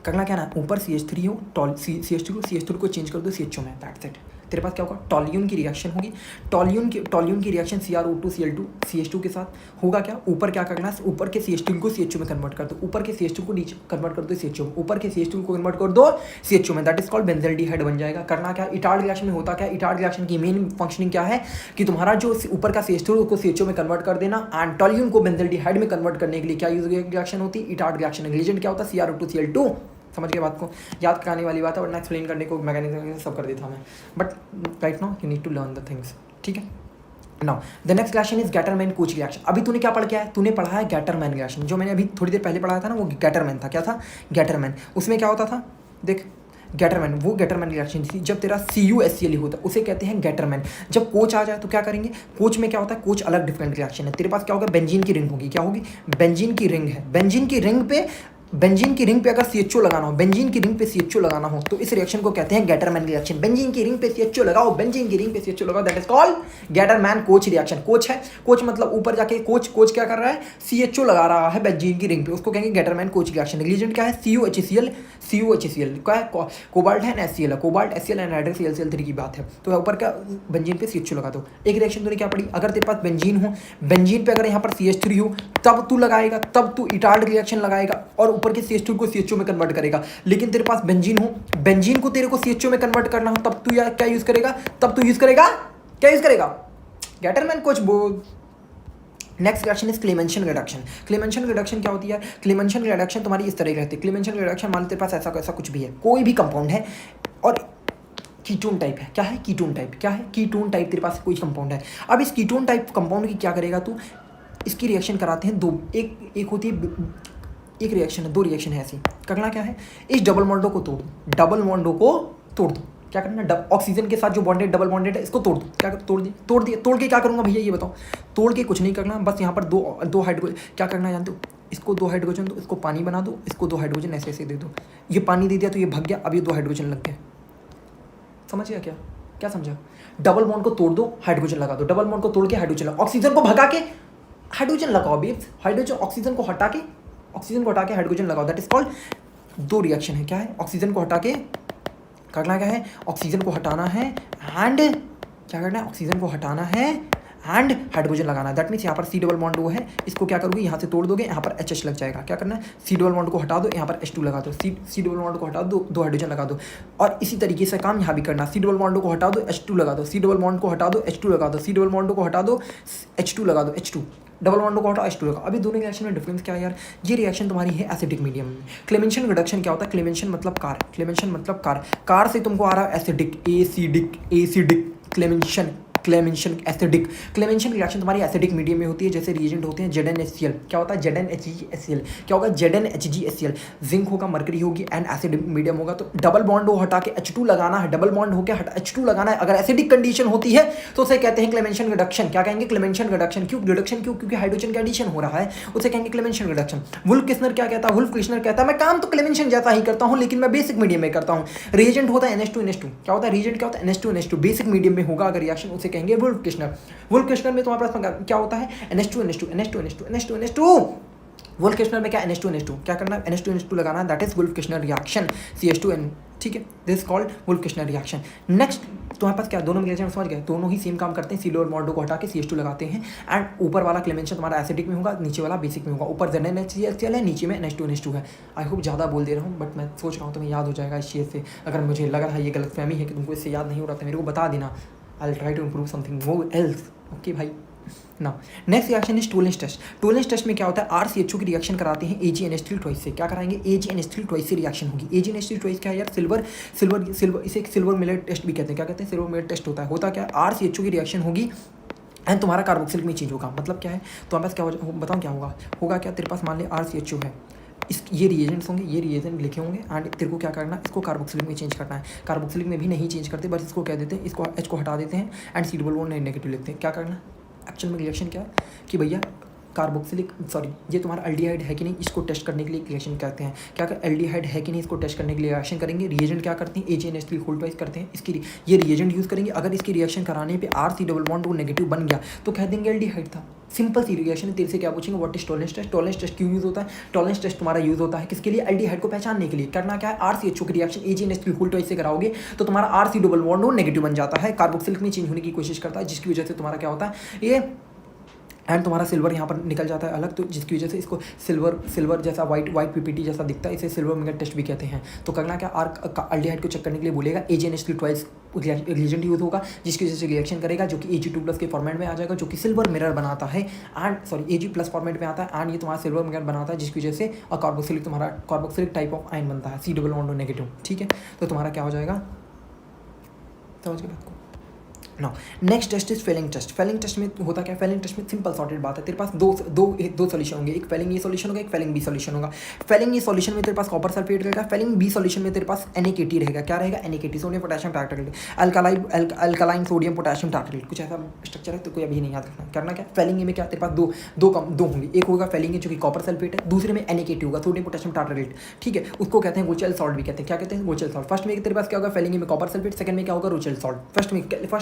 करना क्या ना, ऊपर CH3 हो, CH3 को चेंज कर दो CHO में, दैट्स इट। तेरे पास क्या होगा, टॉल्यून की रिएक्शन होगी, टॉल्यून की रिएक्शन CrO2Cl2 CH2 के साथ होगा क्या, ऊपर क्या करना है, ऊपर के CH2 को CHO में कन्वर्ट कर दो, ऊपर के CH2 को नीचे कन्वर्ट कर दो CHO में, ऊपर के CH2 को कन्वर्ट कर दो CHO में, दैट इज कॉल्ड बेंजल्डिहाइड बन जाएगा। करना क्या, इटार्ड रिएक्शन में होता क्या, इटार्ड रिएक्शन की मेन फंक्शनिंग क्या है कि तुम्हारा जो ऊपर का CH2 को CHO में कन्वर्ट कर देना, एंड टॉल्यून को बेंजल्डिहाइड में कन्वर्ट करने के लिए क्या यूज रिएक्शन होती है, इटार्ड रिएक्शन। रिएजेंट क्या होता है, CrO2Cl2। समझ के बात को, याद कराने वाली बात है, वरना एक्सप्लेन करने को मैकेनिज्म सब कर देता मैं, but right now you need to learn the things, ठीक है। Now the next reaction is Gattermann Koch reaction. अभी तूने क्या पढ़ के आया, तूने पढ़ा है गैटरमैन रिएक्शन, जो मैंने अभी थोड़ी देर पहले पढ़ाया था ना, वो गैटरमैन था। क्या था, गैटरमैन। उसमें क्या होता था, देख गैटरमैन, वो गैटरमैन रिएक्शन थी जब तेरा CuHCl होता है, उसे कहते हैं गैटरमैन। जब कोच आ जाए तो क्या करेंगे, कोच में क्या होता है, कोच अलग डिफरेंट रिएक्शन है। तेरे पास क्या होगा, बेंजीन की रिंग होगी, क्या होगी, बेंजीन की रिंग है, बेंजीन की रिंग पे अगर CHO लगाना हो, बेंजीन की रिंग पे CHO लगाना हो, तो इस रिएक्शन को कहते हैं गैटरमैन रिएक्शन। बेंजीन की रिंग पे CHO लगाओ, बेंजीन की रिंग पे CHO लगाओ, that is called Gattermann-Koch reaction. Coach है, कोच मतलब ऊपर जाके कोच क्या कर रहा है, CHO लगा रहा है बेंजीन की रिंग पे, उसको कहेंगे गैटरमैन-कोच रिएक्शन। रिएजेंट क्या है, CuHCl क्या है, कोबाल्ट है, HCl है, कोबाल्ट HCl एनहाइड्रस ClCl3 की बात है। तो ऊपर क्या, बेंजीन पे CHO लगा दो। एक रिएक्शन तूने क्या पढ़ी, अगर तेरे पास बेंजीन हो, बेंजीन पे अगर यहाँ पर CH3 हो, तब तू लगाएगा, तब तू इटार्ड रिएक्शन लगाएगा और ऊपर के CH2 को CHO में कन्वर्ट करेगा। लेकिन तेरे पास बेंजीन हो, बेंजीन को तेरे को CHO में कन्वर्ट करना हो, तब तू क्या यूज करेगा, क्या यूज करेगा, गैटरमैन-कोच बोल। Next reaction is Clemmensen reduction. Clemmensen reduction क्या होती है, क्लेमेंशन रिडक्शन तुम्हारी इस तरह की रहती है। क्लेमेंशन रिडक्शन मान लो तेरे पास ऐसा कुछ भी है, कोई भी कंपाउंड है और कीटोन टाइप है, क्या है, कीटोन टाइप, क्या है, कीटोन टाइप, तेरे पास कोई कंपाउंड है। अब इस कीटोन टाइप कंपाउंड की क्या करेगा तू, इसकी रिएक्शन कराते हैं दो, एक होती है, एक रिएक्शन है, दो रिएक्शन है ऐसी। करना क्या है, इस डबल बॉन्डों को तोड़ दो, क्या करना, ऑक्सीजन के साथ जो बॉन्डेड डबल बॉन्डेड है इसको तोड़ दो। क्या तोड़ के क्या करूँगा भैया, ये बताओ। तोड़ के कुछ नहीं करना, बस यहाँ पर दो हाइड्रोजन, क्या करना है जानते हो, इसको 2 हाइड्रोजन दो, इसको पानी बना दो, इसको 2 हाइड्रोजन ऐसे दे दो। ये पानी दे दिया तो ये भग गया, अब ये 2 हाइड्रोजन लग गए। समझ गया, क्या समझा, डबल बॉन्ड को तोड़ दो, हाइड्रोजन लगा दो, डबल बॉन्ड को तोड़ के हाइड्रोजन लगाओ, ऑक्सीजन को भगा के हाइड्रोजन लगाओ बेब्स, हाइड्रोजन ऑक्सीजन को हटा के हाइड्रोजन लगाओ, दैट इज कॉल्ड, दो रिएक्शन है। क्या है, ऑक्सीजन को हटा के करना क्या है, ऑक्सीजन को हटाना है एंड क्या करना है, ऑक्सीजन को हटाना है एंड हाइड्रोजन लगाना है। दैट मीन्स यहाँ पर C डबल बॉन्ड वो है, इसको क्या करोगे, यहाँ से तोड़ दोगे, यहाँ पर HH लग जाएगा। क्या करना है, C डबल बॉन्ड को हटा दो, यहाँ पर H2 लगा दो, C डबल बॉन्ड को हटा दो, 2 हाइड्रोजन लगा दो। और इसी तरीके से काम यहाँ भी करना, C डबल बॉन्ड को हटा दो, H2 लगा दो, C डबल बॉन्ड को हटा दो, H2 लगा दो, C डबल बॉन्ड को हटा दो, H2 लगा दो, H2 डबल बॉन्ड को हटाओ, H2 लगा। अभी दोनों रिएक्शन में डिफरेंस क्या है यार, ये रिएक्शन तुम्हारी है एसिडिक मीडियम में। क्लेमेंशन रिडक्शन क्या होता है, क्लेमेंशन मतलब कार से तुमको आ रहा है acidic, acidic Clemmensen Clemmensen acidic. Clemmensen reaction तुम्हारी एसिडिक मीडियम में होती है, जैसे रिएजेंट होते हैं ZnHCl। क्या होता है ZnHgHCl? क्या होगा ZnHgHCl? जिंक होगा, मरकरी होगी एंड एसिडिक मीडियम होगा। तो डबल बॉन्ड हो हटा के H2 लगाना है, डबल बॉन्ड होकर H2 लगाना है। अगर एसिडिक कंडीशन होती है तो उसे कहते हैं क्लेमेंशन रिडक्शन। क्या कहेंगे? Clemmensen reduction. क्यों रिडक्शन? क्यों? क्योंकि हाइड्रोजन का एडिशन हो रहा है, उसे कहेंगे क्लेमेंशन रिडक्शन। वुल्फ किस्नर क्या कहता है? वुल्फ किस्नर कहता है मैं काम तो क्लेमेंशन जैसा ही करता हूं लेकिन मैं बेसिक मीडियम में करता हूं। रिएजेंट होता है NH2NH2। क्या होता है रिएजेंट? क्या होता है NH2NH2। बेसिक मीडियम में होगा अगर रिएक्शन, उसे कहेंगे वुल्फ किस्नर। वुल्फ किस्नर में तुम्हारे पास क्या होता है? NH2NH2 वुल्फ किस्नर में क्या NH2NH2 क्या करना है? NH2NH2 लगाना है, that is Wolff Kishner reaction CH2N। ठीक है, this called Wolff Kishner reaction. Next तुम्हारे पास क्या, दोनों रिएक्शन समझ गए, दोनों ही सेम काम करते हैं। सिलो और मॉडो को हटा के CH2 लगाते हैं एंड ऊपर वाला क्लेमेंशन तुम्हारा एसिडिक में होगा, नीचे वाला बेसिक में होगा। ऊपर ZnHCl है, नीचे में NH2NH2 है। आई होप ज़्यादा बोल दे रहा हूँ बट मैं सोच रहा हूँ तुम्हें याद हो जाएगा इस चीज़ से। अगर मुझे लग रहा है ये गलतफहमी है कि तुमको इससे याद नहीं हो रहा था, मेरे को बता देना। I will try to improve something वो एल्स। ओके भाई। Now next reaction is Tollens test. Tollens test में क्या होता है? RCHO की रिएक्शन कराते हैं AgNH3 ट्वाइस से। क्या कराएंगे? AgNH3 ट्वाइस से रिएक्शन होगी। AgNH3 ट्वाइस क्या है यार? सिल्वर इसे एक सिल्वर मिलेट टेस्ट भी कहते हैं। क्या कहते हैं? सिल्वर मिलेट टेस्ट होता क्या है? RCHO की रिएक्शन होगी एंड तुम्हारा कार्बोक्सिलिक में चेंज होगा। मतलब क्या है? तो हमारे पास क्या हो, बताओ क्या होगा क्या? तेरे पास मान ले RCHO है, ये रिएजेंट्स होंगे, ये रिएजेंट लिखे होंगे एंड तेरे को क्या करना है? इसको कार्बोक्सिलिक में चेंज करना है। कार्बोक्सिलिक में भी नहीं चेंज करते, बस इसको कह देते हैं, इसको H को हटा देते हैं and C double bond negative लिखते हैं। क्या करना है एक्चुअल में? रिएक्शन क्या है कि भैया कार्बोक्सिलिक ये तुम्हारा एल्डिहाइड है कि नहीं, इसको टेस्ट करने के लिए रिएक्शन करते हैं। क्या कर एल्डिहाइड है कि नहीं, इसको टेस्ट करने के लिए रिएक्शन करेंगे। रिएजेंट क्या करते हैं? AgNH3 होल ट्वाइस करते हैं। इसकी ये रिएजेंट यूज़ करेंगे। अगर इसकी रिएक्शन कराने पे RC डबल बॉन्ड वो नेगेटिव बन गया तो कह देंगे एल्डिहाइड था। सिंपल सी रिएक्शन। तेरे से क्या पूछेंगे? What is Tollens test? Tollens test क्यों यूज़ होता है? टोलेंस टेस्ट तुम्हारा यूज़ होता है किसके लिए? एल्डिहाइड को पहचानने के लिए। करना क्या है? RCHO की रिएक्शन AgNH3 होल ट्वाइस से कराओगे तो तुम्हारा RC डबल बॉन्ड वो नेगेटिव बन जाता है, कार्बोक्सिलिक में चेंज होने की कोशिश करता है, जिसकी वजह से तुम्हारा क्या होता है ये एंड तुम्हारा सिल्वर यहाँ पर निकल जाता है अलग, तो जिसकी वजह से इसको सिल्वर जैसा वाइट PPT जैसा दिखता है, इसे सिल्वर मिंगल टेस्ट भी कहते हैं। तो करना क्या? एल्डिहाइड को चेक करने के लिए बोलेगा AgNH3 ट्वाइस रिएजेंट यूज होगा, जिसकी वजह से रिएक्शन करेगा जो कि Ag2+ के फॉर्मेट में आ जाएगा, जो कि सिल्वर मिरर बनाता है Ag+ फॉर्मेट में आता है एंड ये तुम्हारा सिल्वर मिरर बनाता है, जिसकी वजह से कार्बोक्सिलिक टाइप ऑफ आयन बनता है, C डबल बॉन्ड नेगेटिव। ठीक है, तो तुम्हारा क्या हो जाएगा? समझ गए बात को? Now next test is Fehling test. Fehling test में होता क्या है? फेलिंग टेस्ट में सिंपल सॉर्टेड बात है, तेरे पास दो सॉल्यूशन होंगे, एक फेलिंग ए सॉल्यूशन होगा, एक फेलिंग बी सॉल्यूशन होगा। फेलिंग ए सॉल्यूशन में तेरे पास कॉपर सल्फेट रहेगा, फेलिंग बी सॉल्यूशन में तेरे पास NaKT रहेगा। क्या रहेगा? NaKT, sodium potassium tartrate, alkaline sodium potassium tartrate, कुछ ऐसा स्ट्रक्चर है, तो कोई अभी नहीं याद रखना। करना क्या? फेलिंग ए में क्या तेरे पास दो होंगे, एक होगा फेलिंग ए जो कि कॉपर सल्फेट है, दूसरे में NaKT होगा, सोडियम पोटेशियम टार्ट्रेट। ठीक है, उसको कहते हैं गोचेल सॉल्ट भी कहते हैं। क्या कहते हैं? गोचेल सॉल्ट। फर्स्ट में तेरे पास क्या होगा? फेलिंग ए में कॉपर सल्फेट, सेकंड में क्या होगा? रोचेल सॉल्ट। फर्स्ट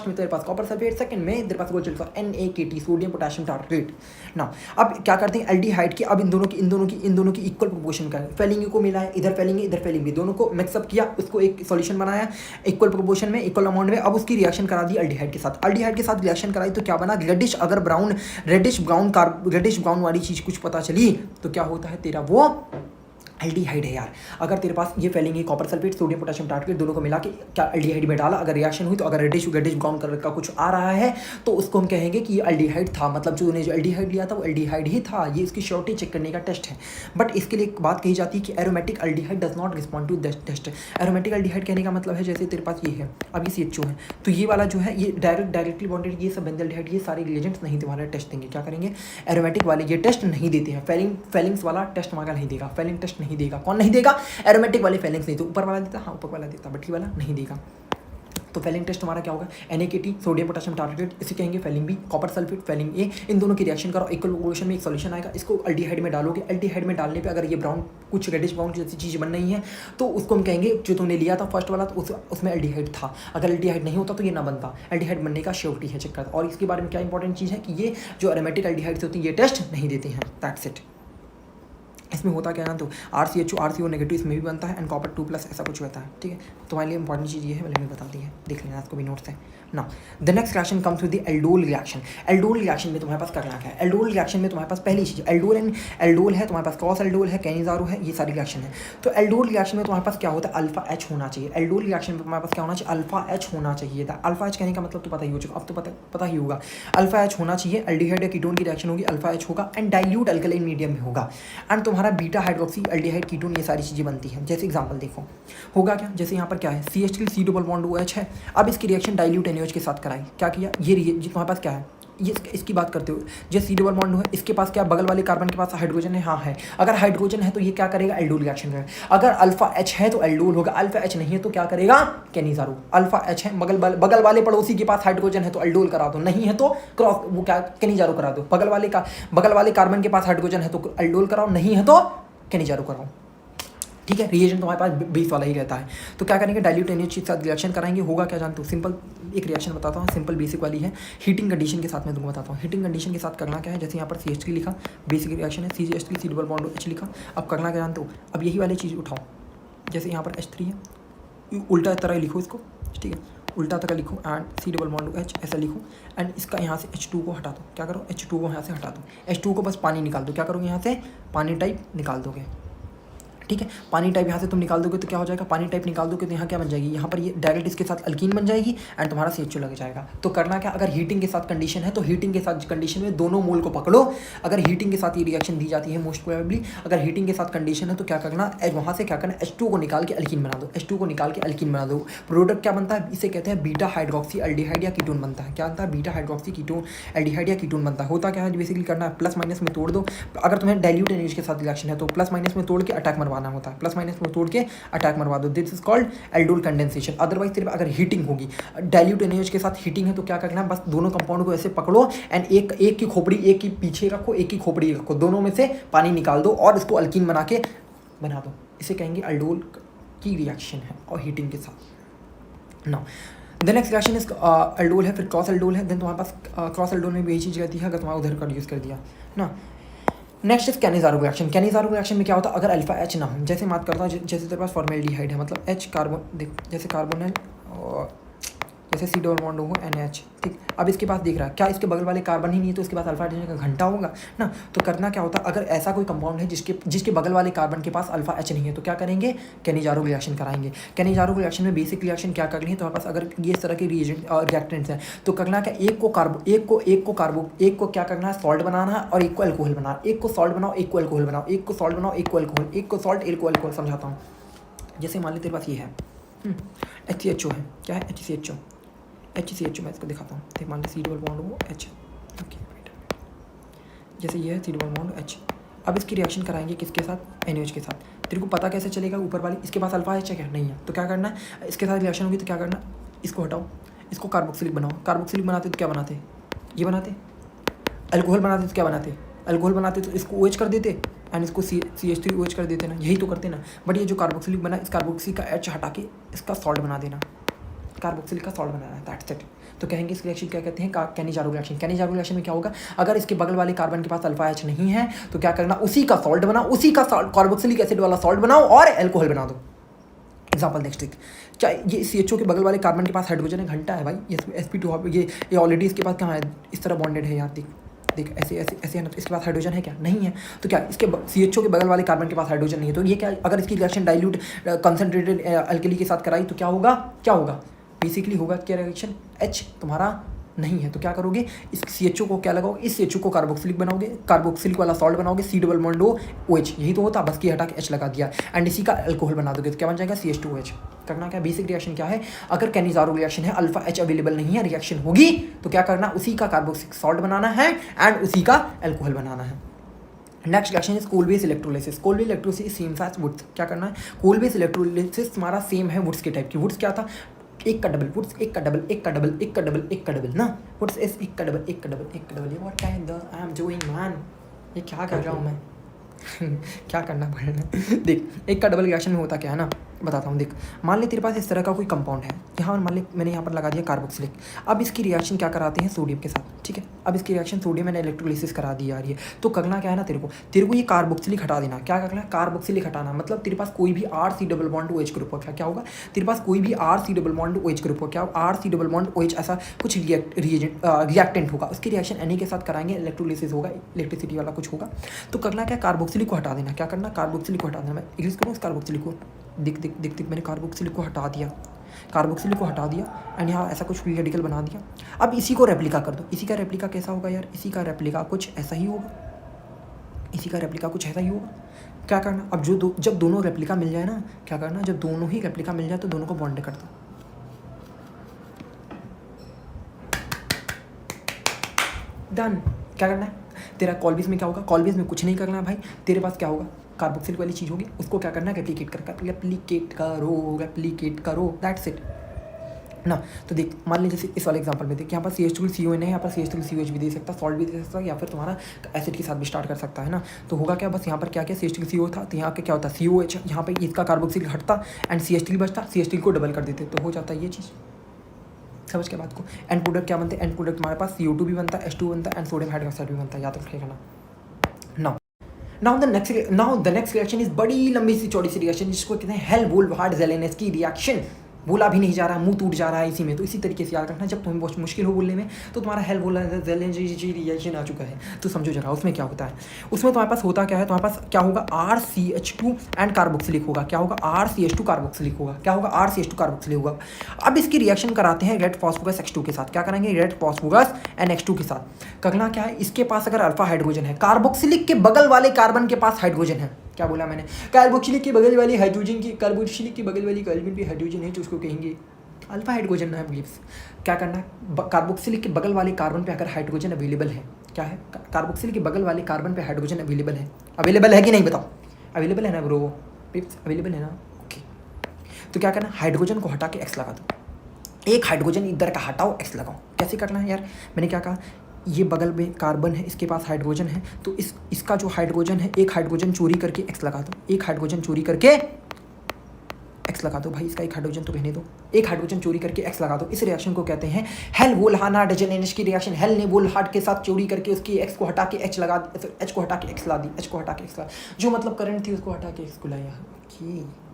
में तेरे पास कॉपर सल्फेट, सेकंड में तेरे पास Rochelle salt NaKT, sodium potassium tartrate. ना अब क्या करते हैं? एल्डिहाइड की अब इन दोनों की इक्वल प्रोपोर्शन का फेलिंग ए को मिला है, इधर फेलिंग ए इधर फेलिंग बी, दोनों को मिक्सअप किया, उसको एक सॉल्यूशन बनाया इक्वल प्रोपोर्शन में, इक्वल अमाउंट में। अब उसकी रिएक्शन करा दी एल्डिहाइड के साथ रिएक्शन कराई तो क्या बना? रेडिश ब्राउन वाली चीज कुछ पता चली तो क्या होता है? तेरा वो एल्डिहाइड है यार। अगर तेरे पास ये फेलिंग है copper sulphate, sodium potassium tartrate, दोनों को मिला के क्या एल्डिहाइड में डाला, अगर रिएक्शन हुई तो अगर रेडिश ब्राउन कलर का कुछ आ रहा है तो उसको हम कहेंगे कि ये एल्डिहाइड था। मतलब जो एल्डिहाइड लिया था वो एल्डिहाइड ही था। ये इसकी श्योरिटी चेक करने का टेस्ट है। बट इसके लिए एक बात कही जाती है कि aromatic aldehyde does not respond to this test. Aromatic aldehyde कहने का मतलब है जैसे तेरे पास ये है, अब ये CHO है, तो ये वाला जो है ये डायरेक्टली बॉन्डेड, ये सब बेंजल्डिहाइड, ये सारे रिएजेंट्स नहीं तुम्हारा टेस्ट देंगे। क्या करेंगे? एरोमेटिक वाले ये टेस्ट नहीं देते हैं। फेलिंग्स वाला टेस्ट हमारा नहीं देगा, फेलिंग टेस्ट नहीं देगा। कौन नहीं देगा? एरोमेटिक वाले फेलिंग्स नहीं, तो ऊपर वाला देता, हाँ ऊपर वाला देता, बट ये वाला नहीं देगा। तो फेलिंग टेस्ट हमारा क्या होगा? NaKT, सोडियम पोटेशियम टार्ट्रेट, इसे कहेंगे Fehling B, copper sulphate, Fehling A, इन दोनों की रिएक्शन करो, इक्वल प्रोपोर्शन में एक सॉल्यूशन आएगा, इसको एल्डिहाइड में डालोगे। एल्डिहाइड में डालने पे अगर ये कुछ रेडिश ब्राउन जैसी चीज़ बन रही है तो उसको हम कहेंगे जो तुमने लिया था फर्स्ट वाला तो उसमें एल्डिहाइड था। अगर एल्डिहाइड नहीं होता तो ये ना बनता। एल्डिहाइड बनने का श्योरिटी है चेक करता। और इसके बारे में क्या इंपॉर्टेंट चीज़ है कि ये जो एरोमेटिक एल्डिहाइड्स होती हैं ये टेस्ट नहीं देते हैं। That's it. इसमें होता क्या है ना, तो RCO नेगेटिव इसमें भी बनता है एंड कॉपर 2+ ऐसा कुछ होता है। ठीक है, तुम्हारे लिए इंपॉर्टेंट चीज़ ये है, मैंने बता दी है, देख लेना इसको भी नोट्स है ना। The next reaction comes with the aldol reaction. Aldol reaction में तुम्हारे पास करना क्या है? एल्डोल रिएक्शन में तुम्हारे पास पहली चीज़ एल्डोल है, तुम्हारे पास क्रॉस एल्डोल है, कैनिजारो है, ये सारी रिएक्शन है। तो एल्डोल रिएक्शन में तुम्हारे पास क्या होता है? अल्फा H होना चाहिए। एल्डोल रिएक्शन में तुम्हारे पास क्या होना चाहिए? अल्फा H होना चाहिए था। अल्फा H कहने का मतलब तो पता ही हो चुका, अब तो पता ही होगा। अल्फा H होना चाहिए। एल्डिहाइड या कीटोन की रिएक्शन होगी, अल्फा H होगा एंड डाइल्यूट अल्कलाइन मीडियम में होगा। एंड तुम्हारा बीटा हाइड्रोक्सी एल्डिहाइड कीटोन ये सारी चीज़ें बनती हैं। जैसे एग्जांपल देखो, होगा क्या, जैसे यहाँ पर क्या है CH3 C double bond OH है। अब इसकी रिएक्शन डाइल्यूट NaOH के साथ कराई, क्या किया, ये तुम्हारे पास क्या है, ये इसकी बात करते हो, जैसे C डबल बॉन्ड है, इसके पास क्या, बगल वाले कार्बन के पास हाइड्रोजन है, हाँ है। अगर हाइड्रोजन है तो ये क्या करेगा, एल्डोल रिएक्शन करेगा। अगर अल्फा H है तो एल्डोल होगा, अल्फा H नहीं है तो क्या करेगा, कैनिजारो। अल्फा H है, बगल वाले पड़ोसी के पास हाइड्रोजन है तो एल्डोल करा दो, नहीं है तो क्रॉस वो क्या कैनिजारो करा दो। बगल वाले कार्बन के पास हाइड्रोजन है तो एल्डोल कराओ, नहीं है तो कैनिजारो कराओ। ठीक है, रिएजेंट तुम्हारे पास बेस वाला ही रहता है। तो क्या करेंगे, डाइल्यूट NaOH के साथ रिएक्शन कराएंगे, होगा क्या जानते हो, सिंपल एक रिएक्शन बताता हूँ, सिंपल बेसिक वाली है, हीटिंग कंडीशन के साथ मैं तुमको बताता हूँ। हीटिंग कंडीशन के साथ करना क्या है, जैसे यहाँ पर CH3 लिखा, बेसिक रिएक्शन है, CH3 C double bond OH लिखा। अब करना क्या जानते हो, अब यही वाली चीज़ उठाओ, जैसे यहाँ पर H3 है, उल्टा तरह लिखो इसको, ठीक है, उल्टा तरह लिखो and C double bond OH ऐसा लिखो एंड इसका यहाँ से H2 को हटा दो, क्या करो, H2 को यहाँ से हटा दो, H2 को बस पानी निकाल दो, क्या करोगे, यहाँ से पानी टाइप निकाल दोगे। ठीक है, पानी टाइप यहाँ से तुम निकाल दोगे तो क्या हो जाएगा, पानी टाइप निकाल दोगे तो यहाँ क्या बन जाएगी, यहाँ पर ये डायरेक्ट इसके साथ अल्कीन बन जाएगी एंड तुम्हारा CH2 लग जाएगा। तो करना क्या, अगर हीटिंग के साथ कंडीशन है तो हीटिंग के साथ कंडीशन में दोनों मोल को पकड़ो। अगर हीटिंग के साथ ये रिएक्शन दी जाती है मोस्ट प्रोबेबली, अगर हीटिंग के साथ कंडीशन है तो क्या करना, वहाँ से क्या करना, H2 को निकाल के अल्कीन बना दो, H2 को निकाल के अल्कीन बना दो। प्रोडक्ट क्या बनता है, इसे कहते हैं बीटा हाइड्रोक्सी एल्डिहाइड या कीटोन बनता है। क्या बनता है, बीटा हाइड्रोक्सी कीटोन एल्डिहाइड या कीटोन बनता है। होता क्या है, बेसिकली करना है प्लस माइनस में तोड़ दो। अगर तुम्हें डाइल्यूट NaOH के साथ रिएक्शन है तो प्लस माइनस में तोड़ के अटैक मरवाना होता है, प्लस माइनस में तोड़ के अटैक मरवा दो, this is called aldol condensation. Otherwise सिर्फ अगर हीटिंग होगी, डाइल्यूट NaOH के साथ हीटिंग है तो क्या करना है, बस दोनों कंपाउंड को ऐसे पकड़ो एंड एक की खोपड़ी एक की पीछे रखो, एक की खोपड़ी रखो, दोनों में से पानी निकाल दो और इसको अल्कीन बना दो। इसे कहेंगे एल्डोल की रिएक्शन है और हीटिंग के साथ। Now the next reaction is aldol है, फिर क्रॉस एल्डोल है। देन तुम्हारे पास क्रॉस एल्डोल में भी यही चीज़ रहती है, अगर तुम्हारा उधर का यूज़ कर दिया ना। Next is Cannizzaro reaction. Cannizzaro reaction में क्या होता है, अगर अल्फा H ना हो, जैसे बात करता हूँ, जैसे तेरे पास फॉर्मेल्डिहाइड है, मतलब H कार्बन, देख जैसे कार्बोनिल और जैसे C डबल बॉन्ड हो NH, ठीक। अब इसके पास देख रहा है क्या, इसके बगल वाले कार्बन ही नहीं है तो इसके पास अल्फा हाइड्रोजन का घंटा होगा ना। तो करना क्या होता है, अगर ऐसा कोई कंपाउंड है जिसके बगल वाले कार्बन के पास अल्फा H नहीं है तो क्या करेंगे, कैनिजारो रिएक्शन कराएंगे। कैनिजारो रिएक्शन में बेसिक रिएक्शन क्या करनी है, तो हमारे पास अगर ये इस तरह के रिएक्टेंट्स हैं तो करना क्या, एक को क्या करना है, सॉल्ट बनाना है और एक को अल्कोहल बनाना, एक को सॉल्ट बनाओ, एक को अल्कोहल बनाओ, एक को सॉल्ट बनाओ, एक को अल्कोहल, एक को सॉल्ट, एक को अल्कोहल। समझाता हूँ, जैसे मान ली तेरे पास ये है HCHO है, क्या है HCHO मैं इसको दिखाता हूँ, देख मान ली C डबल बॉन्ड वो H, ओके, जैसे ये है C डबल बॉन्ड H। अब इसकी रिएक्शन कराएंगे किसके साथ, NaOH के साथ। तेरे को पता कैसे चलेगा, ऊपर वाली इसके पास अल्फा H है क्या, नहीं है, तो क्या करना है, इसके साथ रिएक्शन होगी तो क्या करना, इसको हटाओ, इसको कार्बोक्सिलिक बनाओ। कार्बोक्सिलिक बनाते तो क्या बनाते, ये बनाते, अल्कोहल बनाते तो क्या बनाते, अल्कोहल बनाते तो इसको OH कर देते एंड इसको CH3OH कर देते ना, यही तो करते ना। बट ये जो कार्बोक्सिलिक बना, इस कार्बोक्सिलिक का H हटा के इसका सॉल्ट बना देना, कार्बोक्सिलिक का सॉल्ट बनाना है, दैट्स इट। तो कहेंगे इस रिएक्शन क्या कहते हैं, कैनिजारो रिएक्शन। कैनिजारो रिएक्शन में क्या होगा, अगर इसके बगल वाले कार्बन के पास अल्फा H नहीं है तो क्या करना, उसी का सॉल्ट बनाओ, उसी का सॉल्ट कार्बोक्सिलिक एसिड वाला सॉल्ट बनाओ और अल्कोहल बना दो। एग्जाम्पल नेक्स्ट एक, चाहे ये CHO के बगल वाले कार्बन के पास हाइड्रोजन है, घंटा है भाई, ये sp2 ये ऑलरेडी इसके पास कहाँ है, इस तरह बॉन्डेड है यार, देख ऐसे ऐसे ऐसे है ना, तो इसके पास हाइड्रोजन है क्या, नहीं है। तो क्या इसके CHO के बगल वाले कार्बन के पास हाइड्रोजन नहीं है, तो ये क्या, अगर इसकी रिएक्शन डाइल्यूट कंसनट्रेटेड अल्कली के साथ कराई तो क्या होगा, बेसिकली होगा क्या, रिएक्शन H तुम्हारा नहीं है तो क्या करोगे, इस CHO को क्या लगाओगे, इस CHO को कार्बोक्सिलिक बनाओगे, कार्बोक्सिलिक वाला सॉल्ट बनाओगे, C डबल बॉन्ड OH, यही तो होता, बस की हटा के H लगा दिया एंड इसी का अल्कोहल बना दोगे तो क्या बन जाएगा, CH2OH। करना क्या, बेसिक रिएक्शन क्या है, अगर कैनिजारो रिएक्शन है, अल्फा H अवेलेबल नहीं है, रिएक्शन होगी तो क्या करना, उसी का कार्बोक्सिलिक सॉल्ट बनाना है एंड उसी का अल्कोहल बनाना है। Next reaction is Kolbe's electrolysis. Kolbe's electrolysis same as Wurtz. क्या करना है, कोल-बेस इलेक्ट्रोलिसिस तुम्हारा सेम है वुड्स के टाइप की। वुड्स क्या था, एक का डबल, वुड्स एक का डबल, एक का डबल, एक का डबल, एक का डबल ना, वुड्स इज एक का डबल, एक का डबल, एक का डबल। ये what kind I am doing man, ये क्या कर रहा हूँ मैं क्या करना पड़ेगा। देख एक का डबल रिएक्शन में होता क्या है ना, बताता हूँ। देख मान ले तेरे पास इस तरह का कोई कंपाउंड है, यहाँ मान ले मैंने यहाँ पर लगा दिया कार्बोक्सिलिक। अब इसकी रिएक्शन क्या कराते हैं, सोडियम के साथ, ठीक है। अब इसकी रिएक्शन सोडियम मैंने इलेक्ट्रोलिसिस करा दी आ रही है, तो करना क्या है ना, तेरे को ये कार्बोक्सिलिक हटा देना। क्या करना है, कार्बोक्सिलिक हटाना, मतलब तेरे पास कोई भी RC double bond OH group हो, क्या होगा, तेरे पास कोई भी RC double bond OH group हो, क्या RC डबल बॉन्ड OH ऐसा कुछ रिएक्टेंट होगा, उसकी रिएक्शन Na के साथ कराएंगे, इलेक्ट्रोलिसिस होगा, इलेक्ट्रिसिटी वाला कुछ होगा। तो करना क्या, कार्बोक्सिलिक को हटा देना। क्या करना, कार्बोक्सिलिक को हटा देना। मैं इंग्लिश करूँ इस कार्बोक्सिलिक को, दिख मैंने कार्बोक्सिलिक को हटा दिया, कार्बोक्सिलिक को हटा दिया एंड यहाँ ऐसा कुछ फ्री रेडिकल बना दिया। अब इसी को रेप्लिका कर दो। इसी का रेप्लिका कैसा होगा यार, इसी का रेप्लिका कुछ ऐसा ही होगा, इसी का रेप्लिका कुछ ऐसा ही होगा। क्या करना, अब जब दोनों रेप्लिका मिल जाए ना, क्या करना, जब दोनों ही रेप्लिका मिल जाए तो दोनों को बॉन्ड कर दो। डन। क्या करना है, तेरा कॉल्बेस में क्या होगा, कॉल्बेस में कुछ नहीं करना है भाई, तेरे पास क्या होगा, कार्बोक्सिलिक वाली चीज़ होगी, उसको क्या करना है, रेप्लिकेट करो, दैट्स इट ना। तो देख, मान लीजिए जैसे इस वाले एग्जांपल में देख, यहाँ पर CH2CON है, यहाँ पर CH3COH भी दे सकता है, सॉल्ट भी दे सकता है, या फिर तुम्हारा एसिड के साथ भी स्टार्ट कर सकता है ना। तो होगा क्या, बस यहाँ पर क्या क्या CH3CO था, तो यहाँ पे क्या होता है COH, यहाँ पे इसका कार्बोक्सिल हटता एंड CH3 बचता, CH3 को डबल कर देते, तो हो जाता है ये चीज़। समझ के बात को। एंड प्रोडक्ट क्या बनते हैं, एंड प्रोडक्ट हमारे पास CO2 भी बनता है, H2 बनता है एंड सोडियम हाइड्रोक्साइड भी बनता है, याद रखिएगा ना। Now the next reaction is बड़ी लंबी सी चौड़ी सी रिएक्शन, जिसको कहते हैं हेल्महोल्ट्ज़-ज़ेलेन्स्की रिएक्शन। बोला भी नहीं जा रहा, मुंह टूट जा रहा है इसी में। तो इसी तरीके से याद रखना, जब तुम्हें बहुत मुश्किल हो बोलने में, तो तुम्हारा हेल्महोल्ट्ज़-ज़ेलेन्स्की रिएक्शन आ चुका है, तो समझो जरा उसमें क्या होता है। उसमें तुम्हारे पास होता क्या है, तुम्हारे पास क्या होगा, RCH2 एंड कार्बोक्सिलिक होगा। क्या होगा, RCH2 कार्बोक्सिलिक होगा। क्या होगा, RCH2 कार्बोक्सिलिक होगा। अब इसकी रिएक्शन कराते हैं रेड फॉस्फोरस X2 के साथ। क्या करेंगे, रेड फॉस्फोरस एंड X2 के साथ करना क्या है, इसके पास अगर अल्फा हाइड्रोजन है, कार्बोक्सिलिक के बगल वाले कार्बन के पास हाइड्रोजन है। क्या बोला मैंने, कार्बोक्सिलिक के बगल वाली हाइड्रोजन की, कार्बोक्सिलिक के बगल वाली कार्बन पे हाइड्रोजन है, तो उसको कहेंगे अल्फा हाइड्रोजन है बिलीव्स। क्या करना है, कार्बोक्सिलिक के बगल वाले कार्बन पे अगर हाइड्रोजन अवेलेबल है, क्या है, कार्बोक्सिलिक के बगल वाले कार्बन पे हाइड्रोजन अवेलेबल है कि नहीं बताओ, अवेलेबल है ना ब्रो, अवेलेबल है ना, ओके। तो क्या करना, हाइड्रोजन को हटा के X लगा दो, एक हाइड्रोजन इधर का हटाओ, X लगाओ। कैसे करना है यार, मैंने क्या कहा, ये बगल में कार्बन है, इसके पास हाइड्रोजन है, तो इसका जो हाइड्रोजन है, एक हाइड्रोजन चोरी करके X लगा दो, एक हाइड्रोजन चोरी करके X लगा दो भाई, इसका एक हाइड्रोजन तो रहने दो, एक हाइड्रोजन चोरी करके X लगा दो। इस रिएक्शन को कहते हैं हेल्महोल्ट्ज़-ज़ेलेन्स्की रिएक्शन। हेल ने वोल्हार्ड के साथ चोरी करके उसकी X को हटा के H लगा दी, H को हटा के X ला दी, H को हटा के X ला, जो मतलब करंट थी उसको हटा के X को लाया, ओके।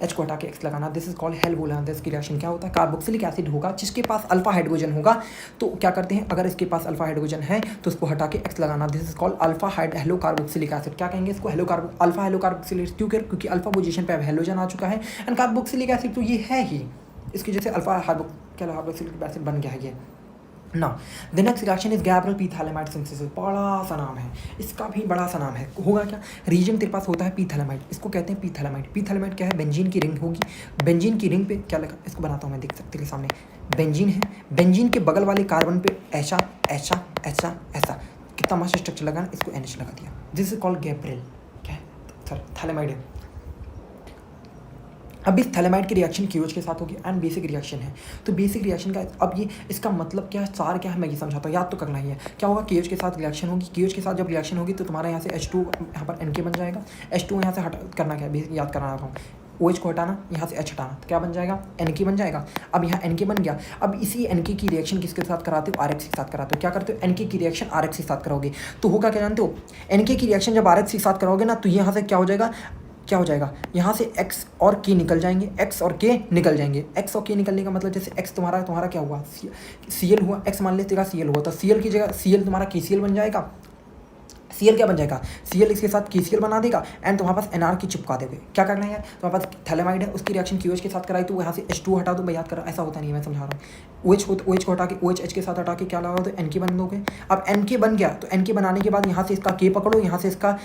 H को हटा के X लगाना, this is called Helmholtz-Zelensky reaction. क्या होता है, कार्बोक्सिलिक एसिड होगा जिसके पास अल्फा हाइड्रोजन होगा, तो क्या करते हैं, अगर इसके पास अल्फा हाइड्रोजन है तो उसको हटा के X लगाना, this is called alpha hello carboxylic acid. क्या कहेंगे इसको, अल्फा हेलो कार्बोक्सिलिक, क्योंकि अल्फा पोजीशन पे अब हेलोजन आ चुका है एंड कार्बोक्सिलिक एसिड तो ये है ही, इसकी जैसे अल्फा कार्बोक्सिलिक एसिड बन गया है ये ना। The next reaction is Gabriel phthalimide synthesis. बड़ा सा नाम है, इसका भी बड़ा सा नाम है। होगा क्या, रीजन तेरे पास होता है पीथैलेमाइड, इसको कहते हैं पीथैलेमाइड। पीथैलेमाइड क्या है, बेंजीन की रिंग होगी, बेंजीन की रिंग पे क्या लगा, इसको बनाता हूँ मैं, देख सकते हैं सामने, बेंजीन है, बेंजीन के बगल वाले कार्बन पे ऐसा ऐसा ऐसा ऐसा, कितना मस्त स्ट्रक्चर लगा ना, इसको NH लगा दिया, दिस इज कॉल्ड गैब्रियल, क्या है, सर थैलेमाइड है। अब इस थैलेमाइड की रिएक्शन KOH के साथ होगी एंड बेसिक रिएक्शन है। तो बेसिक रिएक्शन का अब ये इसका मतलब क्या है, सार क्या है, मैं ये समझाता हूँ, याद तो करना ही है। क्या होगा, KOH के साथ रिएक्शन होगी, KOH के साथ जब रिएक्शन होगी तो तुम्हारा यहाँ से H2 यहाँ पर NK बन जाएगा, H2 यहाँ से हटा करना क्या है, याद कराना रहा हूँ, OH को हटाना, यहाँ से H हटाना, तो क्या बन जाएगा, NK बन जाएगा। अब यहाँ NK बन गया, अब इसी NK की रिएक्शन किसके साथ कराते हो, RH के साथ कराते हो। क्या करते हो, NK की रिएक्शन RH के साथ करोगे, तो होगा क्या जानते हो, NK की रिएक्शन जब RH के साथ करोगे ना, तो यहाँ से क्या हो जाएगा, यहाँ से X और K निकल जाएंगे, X और K निकल जाएंगे। X और K निकलने का मतलब जैसे X तुम्हारा क्या हुआ, Cl हुआ, X मान लेते Cl हुआ, तो Cl की जगह Cl तुम्हारा KCl बन जाएगा। Cl क्या बन जाएगा, Cl इसके साथ KCl बना देगा एंड तुम्हारे पास NR की चिपका देगे। क्या करना है यार, तुम्हारे पास थैलेमाइड है, उसकी रिएक्शन KOH के साथ कराई, तो यहाँ से H2 हटा दो, मैं याद कर रहा, ऐसा होता नहीं है, मैं समझा रहा हूँ। OH को हटा के OH के साथ हटा के क्या लगा दो, NK बन दोगे। अब NK बन गया, तो NK बनाने के बाद यहाँ से इसका K पकड़ो, यहाँ से इसका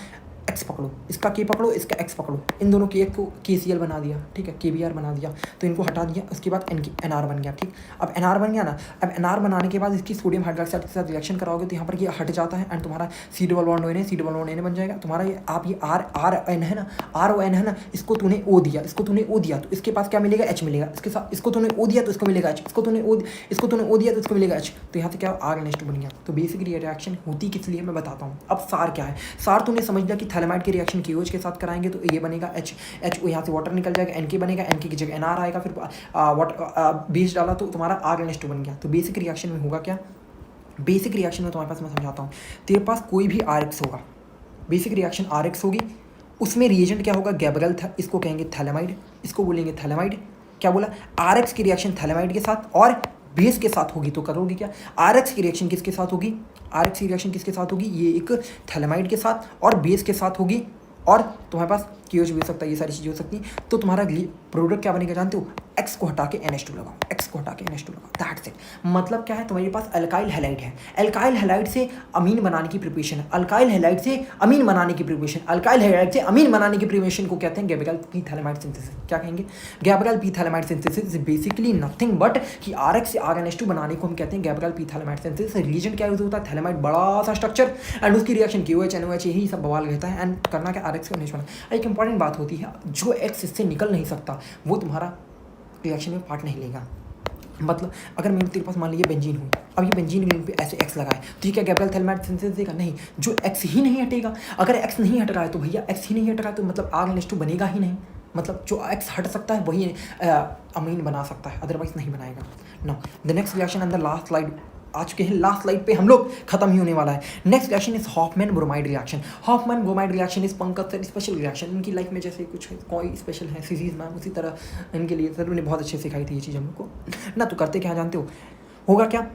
X पकड़ो, इसका K पकड़ो, इसका X पकड़ो, इन दोनों के एक को KCl बना दिया, ठीक है, KBr बना दिया, तो इनको हटा दिया, उसके बाद NR बन गया, ठीक। अब NR बन गया ना, अब NR बनाने के बाद इसकी सोडियम हाइड्रोक्साइड के साथ रिएक्शन कराओगे तो यहाँ पर ये हट जाता है एंड तुम्हारा C डबल बॉन्ड ON बन जाएगा तुम्हारा। ये आप ये RN है ना, RON है ना, इसको तूने O दिया, तो इसके पास क्या मिलेगा, H मिलेगा, इसके साथ इसको तूने O दिया तो इसको मिलेगा H, इसको तूने O दिया तो इसको मिलेगा H, तो यहाँ से क्या R-H2 बन गया। तो बेसिक रिएक्शन होती किस लिए मैं बताता हूँ। अब सार क्या है, सार तूने समझ लिया कि थैलेमाइड की रिएक्शन KOH के साथ कराएंगे तो ये बनेगा H, यहाँ से वाटर निकल जाएगा, NK बनेगा, NK की जगह NR आएगा, फिर बेस डाला तो तुम्हारा R-H2 बन गया। तो बेसिक रिएक्शन में होगा क्या, बेसिक रिएक्शन में तुम्हारे पास मैं समझाता हूँ, तेरे पास कोई भी RX होगा, बेसिक रिएक्शन RX होगी, उसमें रिएजेंट क्या होगा, गैब्रियल था, इसको कहेंगे थैलेमाइड, इसको बोलेंगे थैलेमाइड। क्या बोला, RX की रिएक्शन थैलेमाइड के साथ और बेस के साथ होगी, तो करोगे क्या, RX की रिएक्शन किसके साथ होगी, RX की रिएक्शन किसके साथ होगी, ये एक थैलेमाइड के साथ और बेस के साथ होगी, और तुम्हारे पास KOH भी हो सकता है, ये सारी चीज़ें हो सकती हैं। तो तुम्हारा प्रोडक्ट क्या बनेगा जानते हो, एक्स को हटा के NH2 लगाओ, एक्स को हटा के NH2 लगाओ, दैट्स इट। मतलब क्या है, तुम्हारे पास अल्काइल हैलाइड है, अल्काइल हैलाइड से अमीन बनाने की प्रिपरेशन, अल्काइल हैलाइड से अमीन बनाने की प्रिपरेशन, अल्काइल हैलाइड से अमीन बनाने की प्रिपरेशन को कहते हैं गैबिकल पी थैलेमाइड सिंथेसिस। क्या कहेंगे? Gabriel phthalimide synthesis is basically nothing but कि RX से RNH2 बनाने को हम कहते हैं Gabriel phthalimide synthesis. Reagent क्या यूज होता है? थैलेमाइड, बड़ा सा स्ट्रक्चर, एंड उसकी रिएक्शन KOH NOH यही सब बवाल रहता है, एंड करना क्या, RX का NH बना। एक इंपॉर्टेंट बात होती है, जो X इससे निकल नहीं सकता वो तुम्हारा रिएक्शन में पार्ट नहीं लेगा। मतलब अगर मेरे तेरे पास मान लीजिए बेंजीन हुई, अब ये बेंजीन रिंग पे ऐसे एक्स लगाए तो ये क्या गैब्रियल थैलेमाइड सिंथेसिस देगा? नहीं, जो एक्स ही नहीं हटेगा। अगर एक्स नहीं हट रहा है तो भैया एक्स ही नहीं हट रहा है तो मतलब RNH2 बनेगा ही नहीं। मतलब जो एक्स हट सकता है वही अमीन बना सकता है, अदरवाइज नहीं बनाएगा। Now the next reaction on the last slide आ चुके हैं, लास्ट स्लाइड पे हम लोग खत्म ही होने वाला है। Next reaction is Hoffmann bromide reaction. Hoffmann bromide reaction is Pankaj sir special reaction. इनकी लाइफ में जैसे कुछ कोई स्पेशल है सीरीज मैम, उसी तरह इनके लिए सर ने बहुत अच्छे सिखाई थी ये चीज़ हम लोग को ना। तो करते क्या जानते हो, होगा क्या,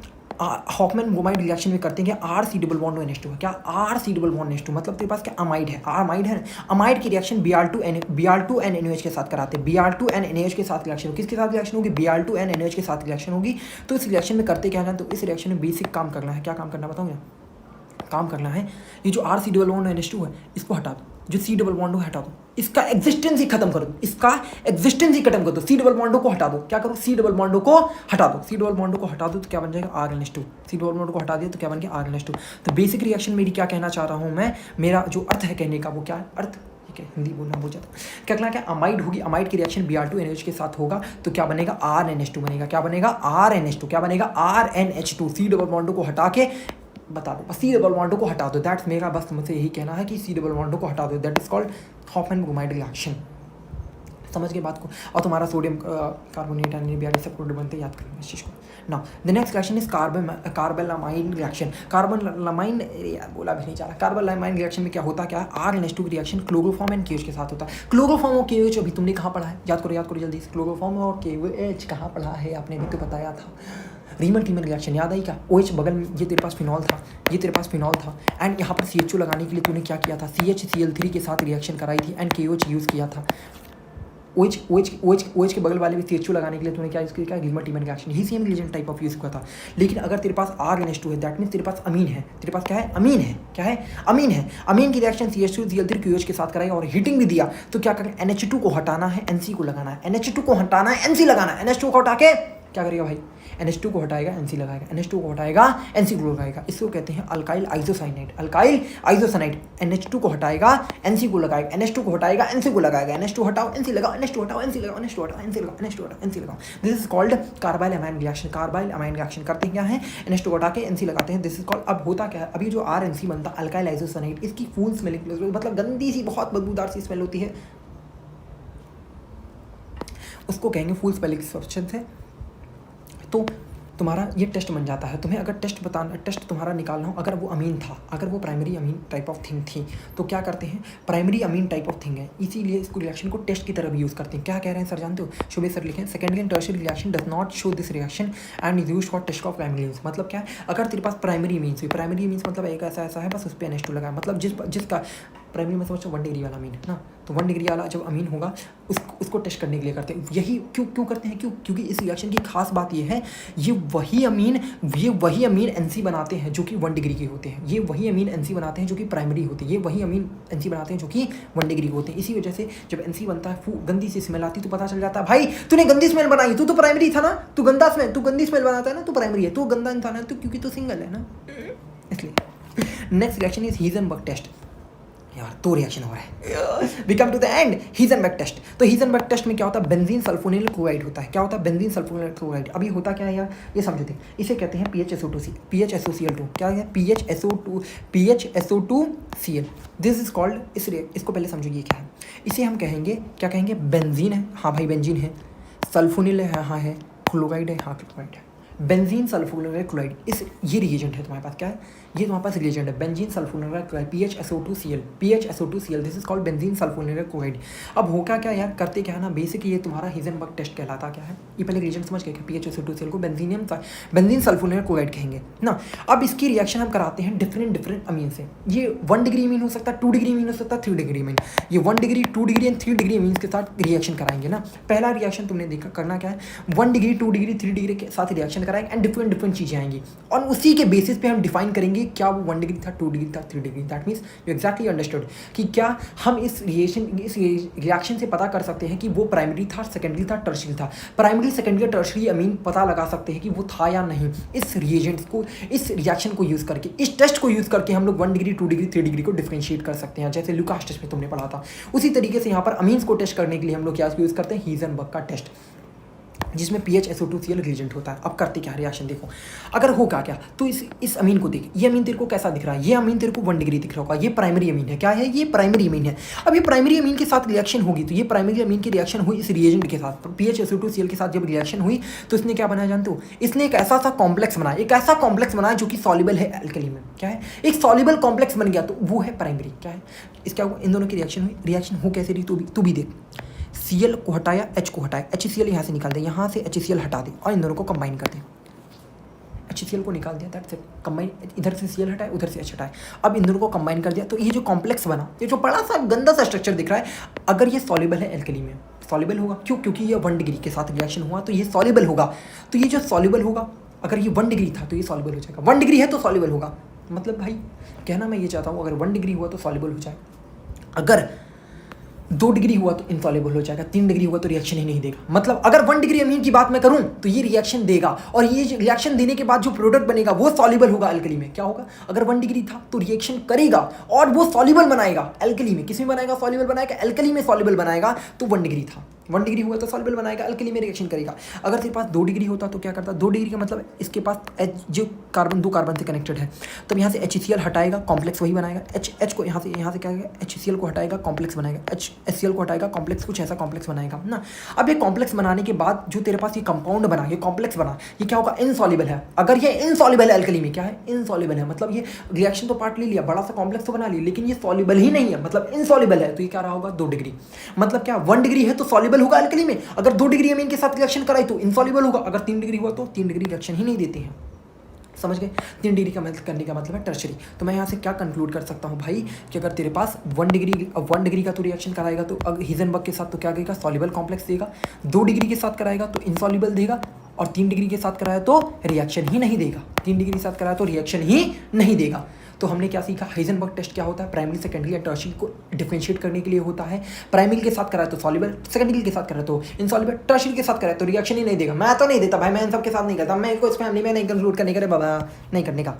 हॉफमैन ब्रोमाइड रिएक्शन में करते हैं RC डबल बॉन्ड NH2 है। क्या RC डबल बॉन्ड NH2 मतलब तेरे पास क्या अमाइड है, अमाइड है। अमाइड की रिएक्शन Br2 and NaOH के साथ कराते हैं। Br2 and NaOH के साथ रिएक्शन, किसके साथ रिएक्शन होगी? Br2 and NaOH के साथ रिएक्शन होगी। तो इस रिएक्शन में करते क्या जानते हो, इस रिएक्शन में बेसिक काम करना है। क्या काम करना बताऊँ? काम करना है, ये जो RC डबल बॉन्ड NH2 है इसको हटा दो, जो C डबल बॉन्ड को हटा दो, इसका एग्जिस्टेंस ही खत्म कर दो, इसका एग्जिस्टेंस ही खत्म कर दो। C डबल बॉन्ड को हटा दो, क्या करो? C डबल बॉन्ड को हटा दो, C डबल बॉन्ड को हटा दो तो क्या बन जाएगा? RNH2। C डबल बॉन्ड को हटा दिया तो क्या बन गया? RNH2। तो बेसिक रिएक्शन मेरी क्या कहना चाह रहा हूँ मैं, मेरा जो अर्थ है कहने का वो क्या है, अर्थ ठीक है, हिंदी बोलना भूल जाता। क्या कहना, क्या अमाइड होगी, अमाइड की रिएक्शन Br2 NaOH के साथ होगा तो क्या बनेगा? RNH2 बनेगा। क्या बनेगा? RNH2। क्या बनेगा? RNH2। C डबल बॉन्ड को हटा के बता दो, C डबल बॉन्ड को हटा दो, दैट्स मेरा बस मुझसे यही कहना है कि C डबल बॉन्ड को हटा दो, that is called Hofmann bromide reaction. समझ गए बात को? और तुम्हारा सोडियम कार्बोनेट NaBr सब प्रोडक्ट बनते हैं, याद करेंगे इस चीज़ को। Now the next reaction is carbylamine reaction. Carbylamine बोला भी नहीं जा रहा। कार्बोलामाइन रिएक्शन में क्या होता है, क्या RNH2 की रिएक्शन क्लोरोफॉर्म एंड KOH के साथ होता है। क्लोरोफॉर्म और KOH अभी तुमने कहाँ पढ़ा है? याद करो जल्दी से। क्लोरोफॉर्म और KOH कहाँ पढ़ा है आपने? भी तो बताया था। रीमन टीमन रिएक्शन याद आई क्या? OH बगल में, ये तेरे पास फिनॉल था, ये तेरे पास फिनॉल था, एंड यहाँ पर CHO लगाने के लिए तूने क्या किया था? CHCl3 के साथ रिएक्शन कराई थी एंड KOH यूज़ किया था। OH के बगल वाले भी CHO लगाने के लिए तूने क्या यूज़ किया? रीमन टीमन रिएक्शन, ही same reagent type of use हुआ था। लेकिन अगर तेरे पास RNH2 है, दैट मीन्स तेरे पास अमीन है। तेरे पास क्या है? अमीन है। क्या है? अमीन है। अमीन की रिएक्शन CH2Cl3 KOH के साथ कराई और हीटिंग भी दिया तो क्या करें? NH2 को हटाना है, NC को लगाना है, NH2 को हटाना है, NC लगाना है। NH2 को हटा के क्या करेगा भाई? NH2 को हटाएगा, NC लगाएगा, NH2 को हटाएगा, NC को लगाएगा। इसको कहते हैं alkyl isocyanide. Alkyl isocyanide NH2 को हटाएगा, NC को लगाएगा, NH2 को हटाएगा, NC को लगाएगा, NH2 हटाओ, NC लगाओ, NH2 हटाओ, NC लगाओ, NH2 हटाओ, NC लगाओ, NH2 हटाओ, NC लगाओ। This is called carbyl amine reaction. Carbyl amine reaction करते हैं क्या है? NH2 को हटा के NC लगाते हैं, दिस इज कॉल्ड। अब होता क्या है, अभी जो RNC बनता है अल्काइल आइसोसाइनाइड, इसकी फुल स्मेलिंग, मतलब गंदी सी बहुत बदबूदार सी स्मेल होती है, उसको कहेंगे फुल स्मेलिंग सब्सटेंस है। तो तुम्हारा ये टेस्ट बन जाता है। तुम्हें अगर टेस्ट तुम्हारा निकालना हो, अगर वो अमीन था, अगर वो primary amine type of thing थी तो क्या करते हैं? Primary amine type of thing है, इसीलिए इसको रिएक्शन को टेस्ट की तरह भी यूज़ करते हैं। क्या कह रहे हैं सर जानते हो? शुभे सर लिखें, secondary and tertiary reaction does not show this reaction and is used for test of primary means. मतलब क्या है? अगर तेरे पास प्राइमरी मीन्स हुई, प्राइमरी मीन्स मतलब एक ऐसा है बस उस पर NH2 लगाया, मतलब जिसका प्राइमरी में समझो 1 डिग्री वाला अमीन है ना, तो 1 डिग्री वाला जब अमीन होगा उसको टेस्ट करने के लिए करते हैं। यही क्यों करते हैं? क्योंकि इस रिएक्शन की खास बात ये है, ये वही अमीन NC बनाते हैं जो कि 1 डिग्री के होते हैं। ये वही अमीन NC बनाते हैं जो कि प्राइमरी होती है। ये वही अमीन NC बनाते हैं जो कि 1 डिग्री के होते हैं। इसी वजह से जब NC बनता है गंदी सी स्मेल आती है तो पता चल जाता है भाई तूने गंदी स्मेल बनाई, तू तो प्राइमरी था ना, तू गंदी स्मेल बनाता है ना, तू प्राइमरी है, तू गंदा इंसान है, तो क्योंकि तू सिंगल है ना, इसलिए। Next reaction is Heisenberg test. यार 2 रिएक्शन हो रहा है, we come to the end. Heisenberg test. तो हीज़नबर्ग टेस्ट में क्या होता है? बेंजीन सल्फोनिल क्लोराइड होता है। क्या होता है? Benzene sulphonyl chloride. अभी होता क्या है यार, ये समझो थे, इसे कहते हैं PHSO2Cl2। क्या है? PHSO2Cl। दिस इज कॉल्ड, इसको पहले समझो ये क्या है। इसे हम कहेंगे, क्या कहेंगे? बेंजीन है, हाँ भाई बेंजीन है, सल्फोनिल है, हाँ है, क्लोराइड है, हाँ क्लोराइड है, बेंजीन सल्फोनिल क्लोराइड। ये रिएजेंट है तुम्हारे पास। क्या है? ये तुम्हारे पास रिएजेंट है benzene sulphonate chloride PHSO2Cl this is called benzene sulphonate chloride. अब होगा क्या यार, करते क्या है ना, बेसिक ये तुम्हारा हिजनबर्ग टेस्ट कहलाता क्या है, ये पहले रिएजेंट समझ गए कि PHSO2Cl को बेंजीन सल्फोनेट क्लोराइड कहेंगे ना। अब इसकी रिएक्शन हम कराते हैं डिफरेंट अमीन से। ये 1 डिग्री अमीन हो सकता है, 2 डिग्री अमीन हो सकता है, 3 डिग्री अमीन। ये 1 degree 2 degree and 3 degree amine के साथ रिएक्शन कराएंगे ना। पहला रिएक्शन तुमने देखा करना क्या है, 1 डिग्री 2 डिग्री 3 डिग्री के साथ रिएक्शन कराएंगे एंड डिफरेंट चीज़ें आएंगी और उसी के बेसिस पे हम डिफाइन करेंगे क्या वो 1 डिग्री था, 2 डिग्री था, 3 degree. That means you exactly understood कि क्या हम इस रिएक्शन से पता कर सकते हैं कि वो प्राइमरी था, सेकेंडरी था, टर्शियरी था। प्राइमरी, सेकेंडरी, टर्शियरी अमीन पता लगा सकते हैं कि वो था या नहीं इस रिएजेंट्स को, इस रिएक्शन को यूज़ करके, इस टेस्ट को यूज़ करके हम लोग 1 डिग्री 2 डिग्री 3 डिग्री को डिफरेंशिएट कर सकते हैं, जैसे लुकास टेस्ट में तुमने पढ़ा था। उसी तरीके से यहाँ पर अमीन्स को टेस्ट करने के लिए हम लोग क्या यूज़ करते हैं, हिजनबर्ग का टेस्ट, जिसमें PHSO2Cl रिएजेंट होता है। अब करते क्या रिएक्शन देखो, अगर होगा क्या तो इस अमीन को देख, ये अमीन तेरे को कैसा दिख रहा है, ये अमीन तेरे को 1 डिग्री दिख रहा होगा, ये प्राइमरी अमीन है। क्या है, ये प्राइमरी अमीन है। अब ये प्राइमरी अमीन के साथ रिएक्शन होगी तो ये प्राइमरी अमीन की रिएक्शन हुई इस रिएजेंट के साथ, PHSO2Cl के साथ जब रिएक्शन हुई तो इसने क्या बनाया जानते हो, इसने एक ऐसा कॉम्प्लेक्स बनाया, एक ऐसा कॉम्प्लेक्स बनाया जो कि सॉल्युबल है अल्कली में। क्या है, एक सॉल्युबल कॉम्प्लेक्स बन गया तो वो है प्राइमरी। क्या है, इसका इन दोनों की रिएक्शन हुई, रिएक्शन हो कैसे रही तू भी देख। Cl को हटाया, H को हटाया, HCl यहाँ से निकाल दे, यहाँ से HCl हटा दे और इन दोनों को कंबाइन कर दे। HCl को निकाल दिया, दैट्स इट, कंबाइन, इधर से Cl हटाए, उधर से H हटाए। अब इन दोनों को कंबाइन कर दिया तो ये जो कॉम्प्लेक्स बना, ये जो बड़ा सा गंदा सा स्ट्रक्चर दिख रहा है, अगर ये सॉल्युबल है अल्कली में, सॉल्युबल होगा। क्यों, क्योंकि ये 1 डिग्री के साथ रिएक्शन हुआ तो ये सॉल्युबल होगा। तो ये जो सॉल्युबल होगा, अगर ये 1 डिग्री था तो ये सॉल्युबल हो जाएगा। 1 डिग्री है तो सॉल्युबल होगा। मतलब भाई कहना मैं ये चाहता हूँ, अगर 1 डिग्री हुआ तो सॉल्युबल हो जाएगा, अगर 2 डिग्री हुआ तो इनसॉल्युबल हो जाएगा, 3 डिग्री हुआ तो रिएक्शन ही नहीं देगा। मतलब अगर 1 डिग्री अमीन की बात मैं करूं तो ये रिएक्शन देगा और ये रिएक्शन देने के बाद जो प्रोडक्ट बनेगा वो सॉल्युबल होगा अल्कली में। क्या होगा, अगर 1 डिग्री था तो रिएक्शन करेगा और वो सॉल्युबल बनाएगा अल्कली में। किस में बनाएगा, सॉल्युबल बनाएगा, अल्कली में सॉल्युबल बनाएगा। तो 1 डिग्री था, 1 डिग्री हुआ तो सॉल्युबल बनाएगा, अल्कली में रिएक्शन करेगा। अगर तेरे पास 2 डिग्री होता तो क्या करता, 2 डिग्री का मतलब इसके पास H जो कार्बन 2 कार्बन से कनेक्टेड है, तब यहाँ से HCl हटाएगा, कॉम्प्लेक्स वही बनाएगा। H को यहाँ से क्या करेगा, HCl को हटाएगा, कॉम्प्लेक्स बनाएगा, HCl को हटाएगा, कॉम्प्लेक्स, कुछ ऐसा कॉम्प्लेक्स बनाएगा ना। अब ये कॉम्प्लेक्स बनाने के बाद जो तेरे पास ये कंपाउंड बना, ये कॉम्प्लेक्स बना, ये क्या होगा, इनसॉल्युबल है। अगर ये इनसॉल्युबल है अल्कली में, क्या है, इनसॉल्युबल है, मतलब ये रिएक्शन तो पार्ट ले लिया, बड़ा सा कॉम्प्लेक्स तो बना लिया, लेकिन ये सॉल्युबल ही नहीं है, मतलब इनसॉल्युबल है। तो ये क्या रहा होगा, 2 डिग्री। मतलब क्या, 1 डिग्री है तो सॉल्युबल होगा अल्कली में, अगर 2 डिग्री अमीन के साथ रिएक्शन कराई तो इनसॉल्युबल होगा, अगर 3 डिग्री हुआ तो 3 डिग्री रिएक्शन ही नहीं देते हैं। समझ गए, 3 डिग्री का मतलब करने का मतलब है टर्शरी। तो मैं यहाँ से क्या कंक्लूड कर सकता हूँ भाई, कि अगर तेरे पास 1 डिग्री का तो रिएक्शन कराएगा तो अगर हिजनबर्ग के साथ तो क्या करेगा, सॉल्युबल कॉम्प्लेक्स देगा। 2 डिग्री के साथ कराएगा तो इनसॉल्युबल देगा और 3 डिग्री के साथ कराया तो रिएक्शन ही नहीं देगा। 3 डिग्री के साथ कराया तो रिएक्शन ही नहीं देगा। तो हमने क्या सीखा, हाइजेनबर्ग टेस्ट क्या होता है, प्राइमरी, सेकेंडरी या टर्शियरी को डिफरेंशिएट करने के लिए होता है। प्राइमरी के साथ कराए तो सॉल्युबल, सेकेंडरी के साथ कराए तो इनसॉल्युबल, टर्शियरी के साथ कराए तो रिएक्शन ही नहीं देगा। मैं तो नहीं देता भाई, मैं इन सब के साथ नहीं करता, मैं इसको इस फैमिली में नहीं कंक्लूड करने का, बाबा नहीं करने का।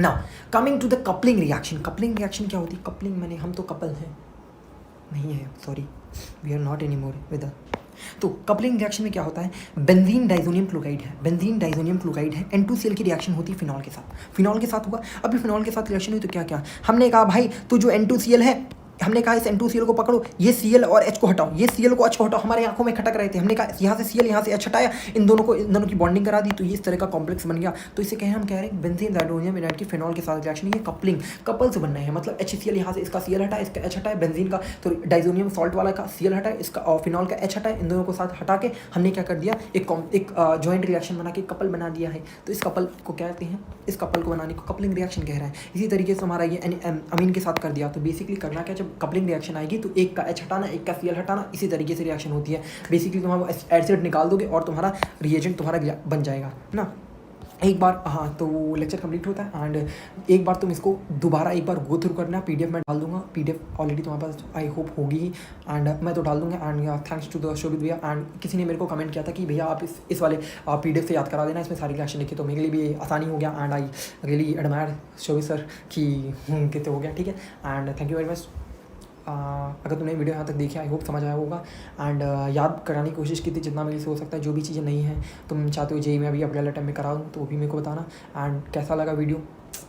Now coming to the coupling reaction. Coupling reaction क्या होती है, कपलिंग मैंने, हम तो कपल हैं, नहीं है, sorry, we are not any more with. तो कपलिंग रिएक्शन में क्या होता है, बेंजीन डाइजोनियम क्लोराइड है, बेंजीन डाइजोनियम क्लोराइड है, N2Cl की रिएक्शन होती है फिनॉल के साथ, फिनॉल के साथ हुआ। अभी फिनॉल के साथ रिएक्शन हुई तो क्या क्या हमने कहा भाई, तो जो N2Cl है, हमने कहा इस N2Cl को पकड़ो, ये Cl और H को हटाओ, ये Cl को H को हटाओ, हमारे आंखों में खटक रहे थे, हमने कहा यहाँ से Cl यहाँ से H हटाया, इन दोनों की बॉन्डिंग करा दी, तो ये इस तरह का कॉम्प्लेक्स बन गया। तो इसे हम कह रहे हैं बेंजीन डाइजोनियम इनर्ट की फिनॉल के साथ रिएक्शन, ये कपलिंग, कपल्स बनना है। मतलब HCl यहाँ से इसका Cl हटाया, इसका H हटाया, बेंजीन का तो डाइजोनियम सॉल्ट वाला का Cl हटाया, इसका और फिनॉल का H हटाया, इन दोनों को साथ हटा के हमने क्या कर दिया, एक जॉइंट रिएक्शन बना के कपल बना दिया है। तो इस कपल को क्या कहते हैं, इस कपल को बनाने को कपलिंग रिएक्शन कह रहा है। इसी तरीके से हमारा ये अमीन के साथ कर दिया। तो बेसिकली करना क्या, जब कपलिंग रिएक्शन आएगी तो एक का H हटाना, एक का Cl हटाना, इसी तरीके से रिएक्शन होती है। बेसिकली तुम एसिड निकाल दोगे और तुम्हारा रिएजेंट तुम्हारा बन जाएगा ना। एक बार, हाँ, तो लेक्चर कंप्लीट होता है एंड एक बार तुम इसको दोबारा एक बार गो थ्रू करना। PDF में डाल दूंगा, PDF ऑलरेडी तुम्हारे पास आई होप होगी ही एंड मैं तो डाल दूंगा। एंड थैंक्स टू द शोभित भैया। एंड किसी ने मेरे को कमेंट किया था कि भैया आप इस वाले PDF से याद करा देना, इसमें सारी रिएक्शन लिखी, तो मेरे लिए भी आसानी हो गया and I really admire Shobhit sir कि कितने हो गया, ठीक है। And thank you very much. अगर तुमने वीडियो यहाँ तक देखी, आई होप समझ आया होगा एंड याद कराने की कोशिश की थी जितना मेरे से हो सकता है। जो भी चीज़ें नहीं हैं तुम चाहते हो जेई में अभी अपने वाले टाइम में कराऊँ तो वो भी मेरे को बताना। एंड कैसा लगा वीडियो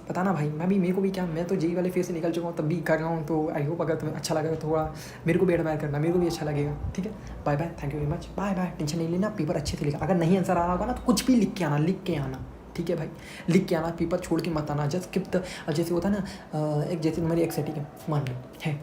बताना भाई, मेरे को भी क्या, मैं तो जेई वाले फेज से निकल चुका हूँ, तब भी कर रहा हूँ। तो आई होप अगर तुम्हें अच्छा लगा तो थोड़ा मेरे को भी एडमायर करना, मेरे को भी अच्छा लगेगा, ठीक है। Bye bye, thank you very much, bye bye. Tension नहीं लेना, पेपर अच्छे से लिखा, अगर नहीं आंसर आ रहा होगा ना तो कुछ भी लिख के आना, ठीक है भाई, लिख के आना, पेपर छोड़ के मत आना, जस्ट स्किप द, जैसे होता है ना, एक जैसे तुम्हारी एक्स है, ठीक है, मान लो है,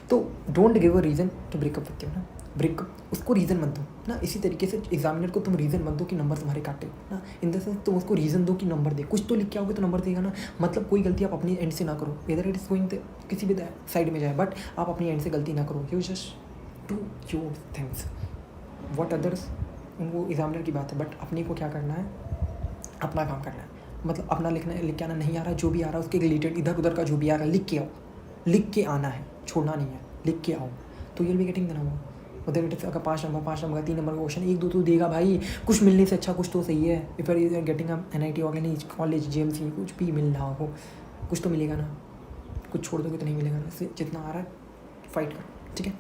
तो don't give a reason to breakup with you ना, ब्रेकअप उसको रीज़न मत दो ना। इसी तरीके से एग्जामिनर को तुम रीज़न मत दो कि नंबर तुम्हारे काटे ना, इन द सेंस तुम उसको रीज़न दो कि नंबर दे, कुछ तो लिख के आओगे तो नंबर देगा ना। मतलब कोई गलती आप अपनी एंड से ना करो, वेदर इट इज़ गोइंग किसी भी साइड में जाए, बट आप अपनी एंड से गलती ना करो, you just do your things, what others उनको एग्जामिनर की बात है, बट अपने को क्या करना है, अपना काम करना है। मतलब अपना लिख के आना, नहीं आ रहा जो भी आ रहा है उसके रिलेटेड इधर उधर का जो भी आ रहा है लिख के आओ, लिख के आना है, छोड़ना नहीं है, लिख के आओ, तो ये भी गेटिंग देना हुआ उधर। अगर 5 नंबर का 3 नंबर का क्वेश्चन 1 2 तो देगा भाई, कुछ मिलने से अच्छा कुछ तो सही है। If you are getting NIT organise college JMC कुछ भी मिल रहा हो, कुछ तो मिलेगा ना, कुछ छोड़ दोगे तो नहीं मिलेगा ना। इससे जितना आ रहा है फाइट करो, ठीक है।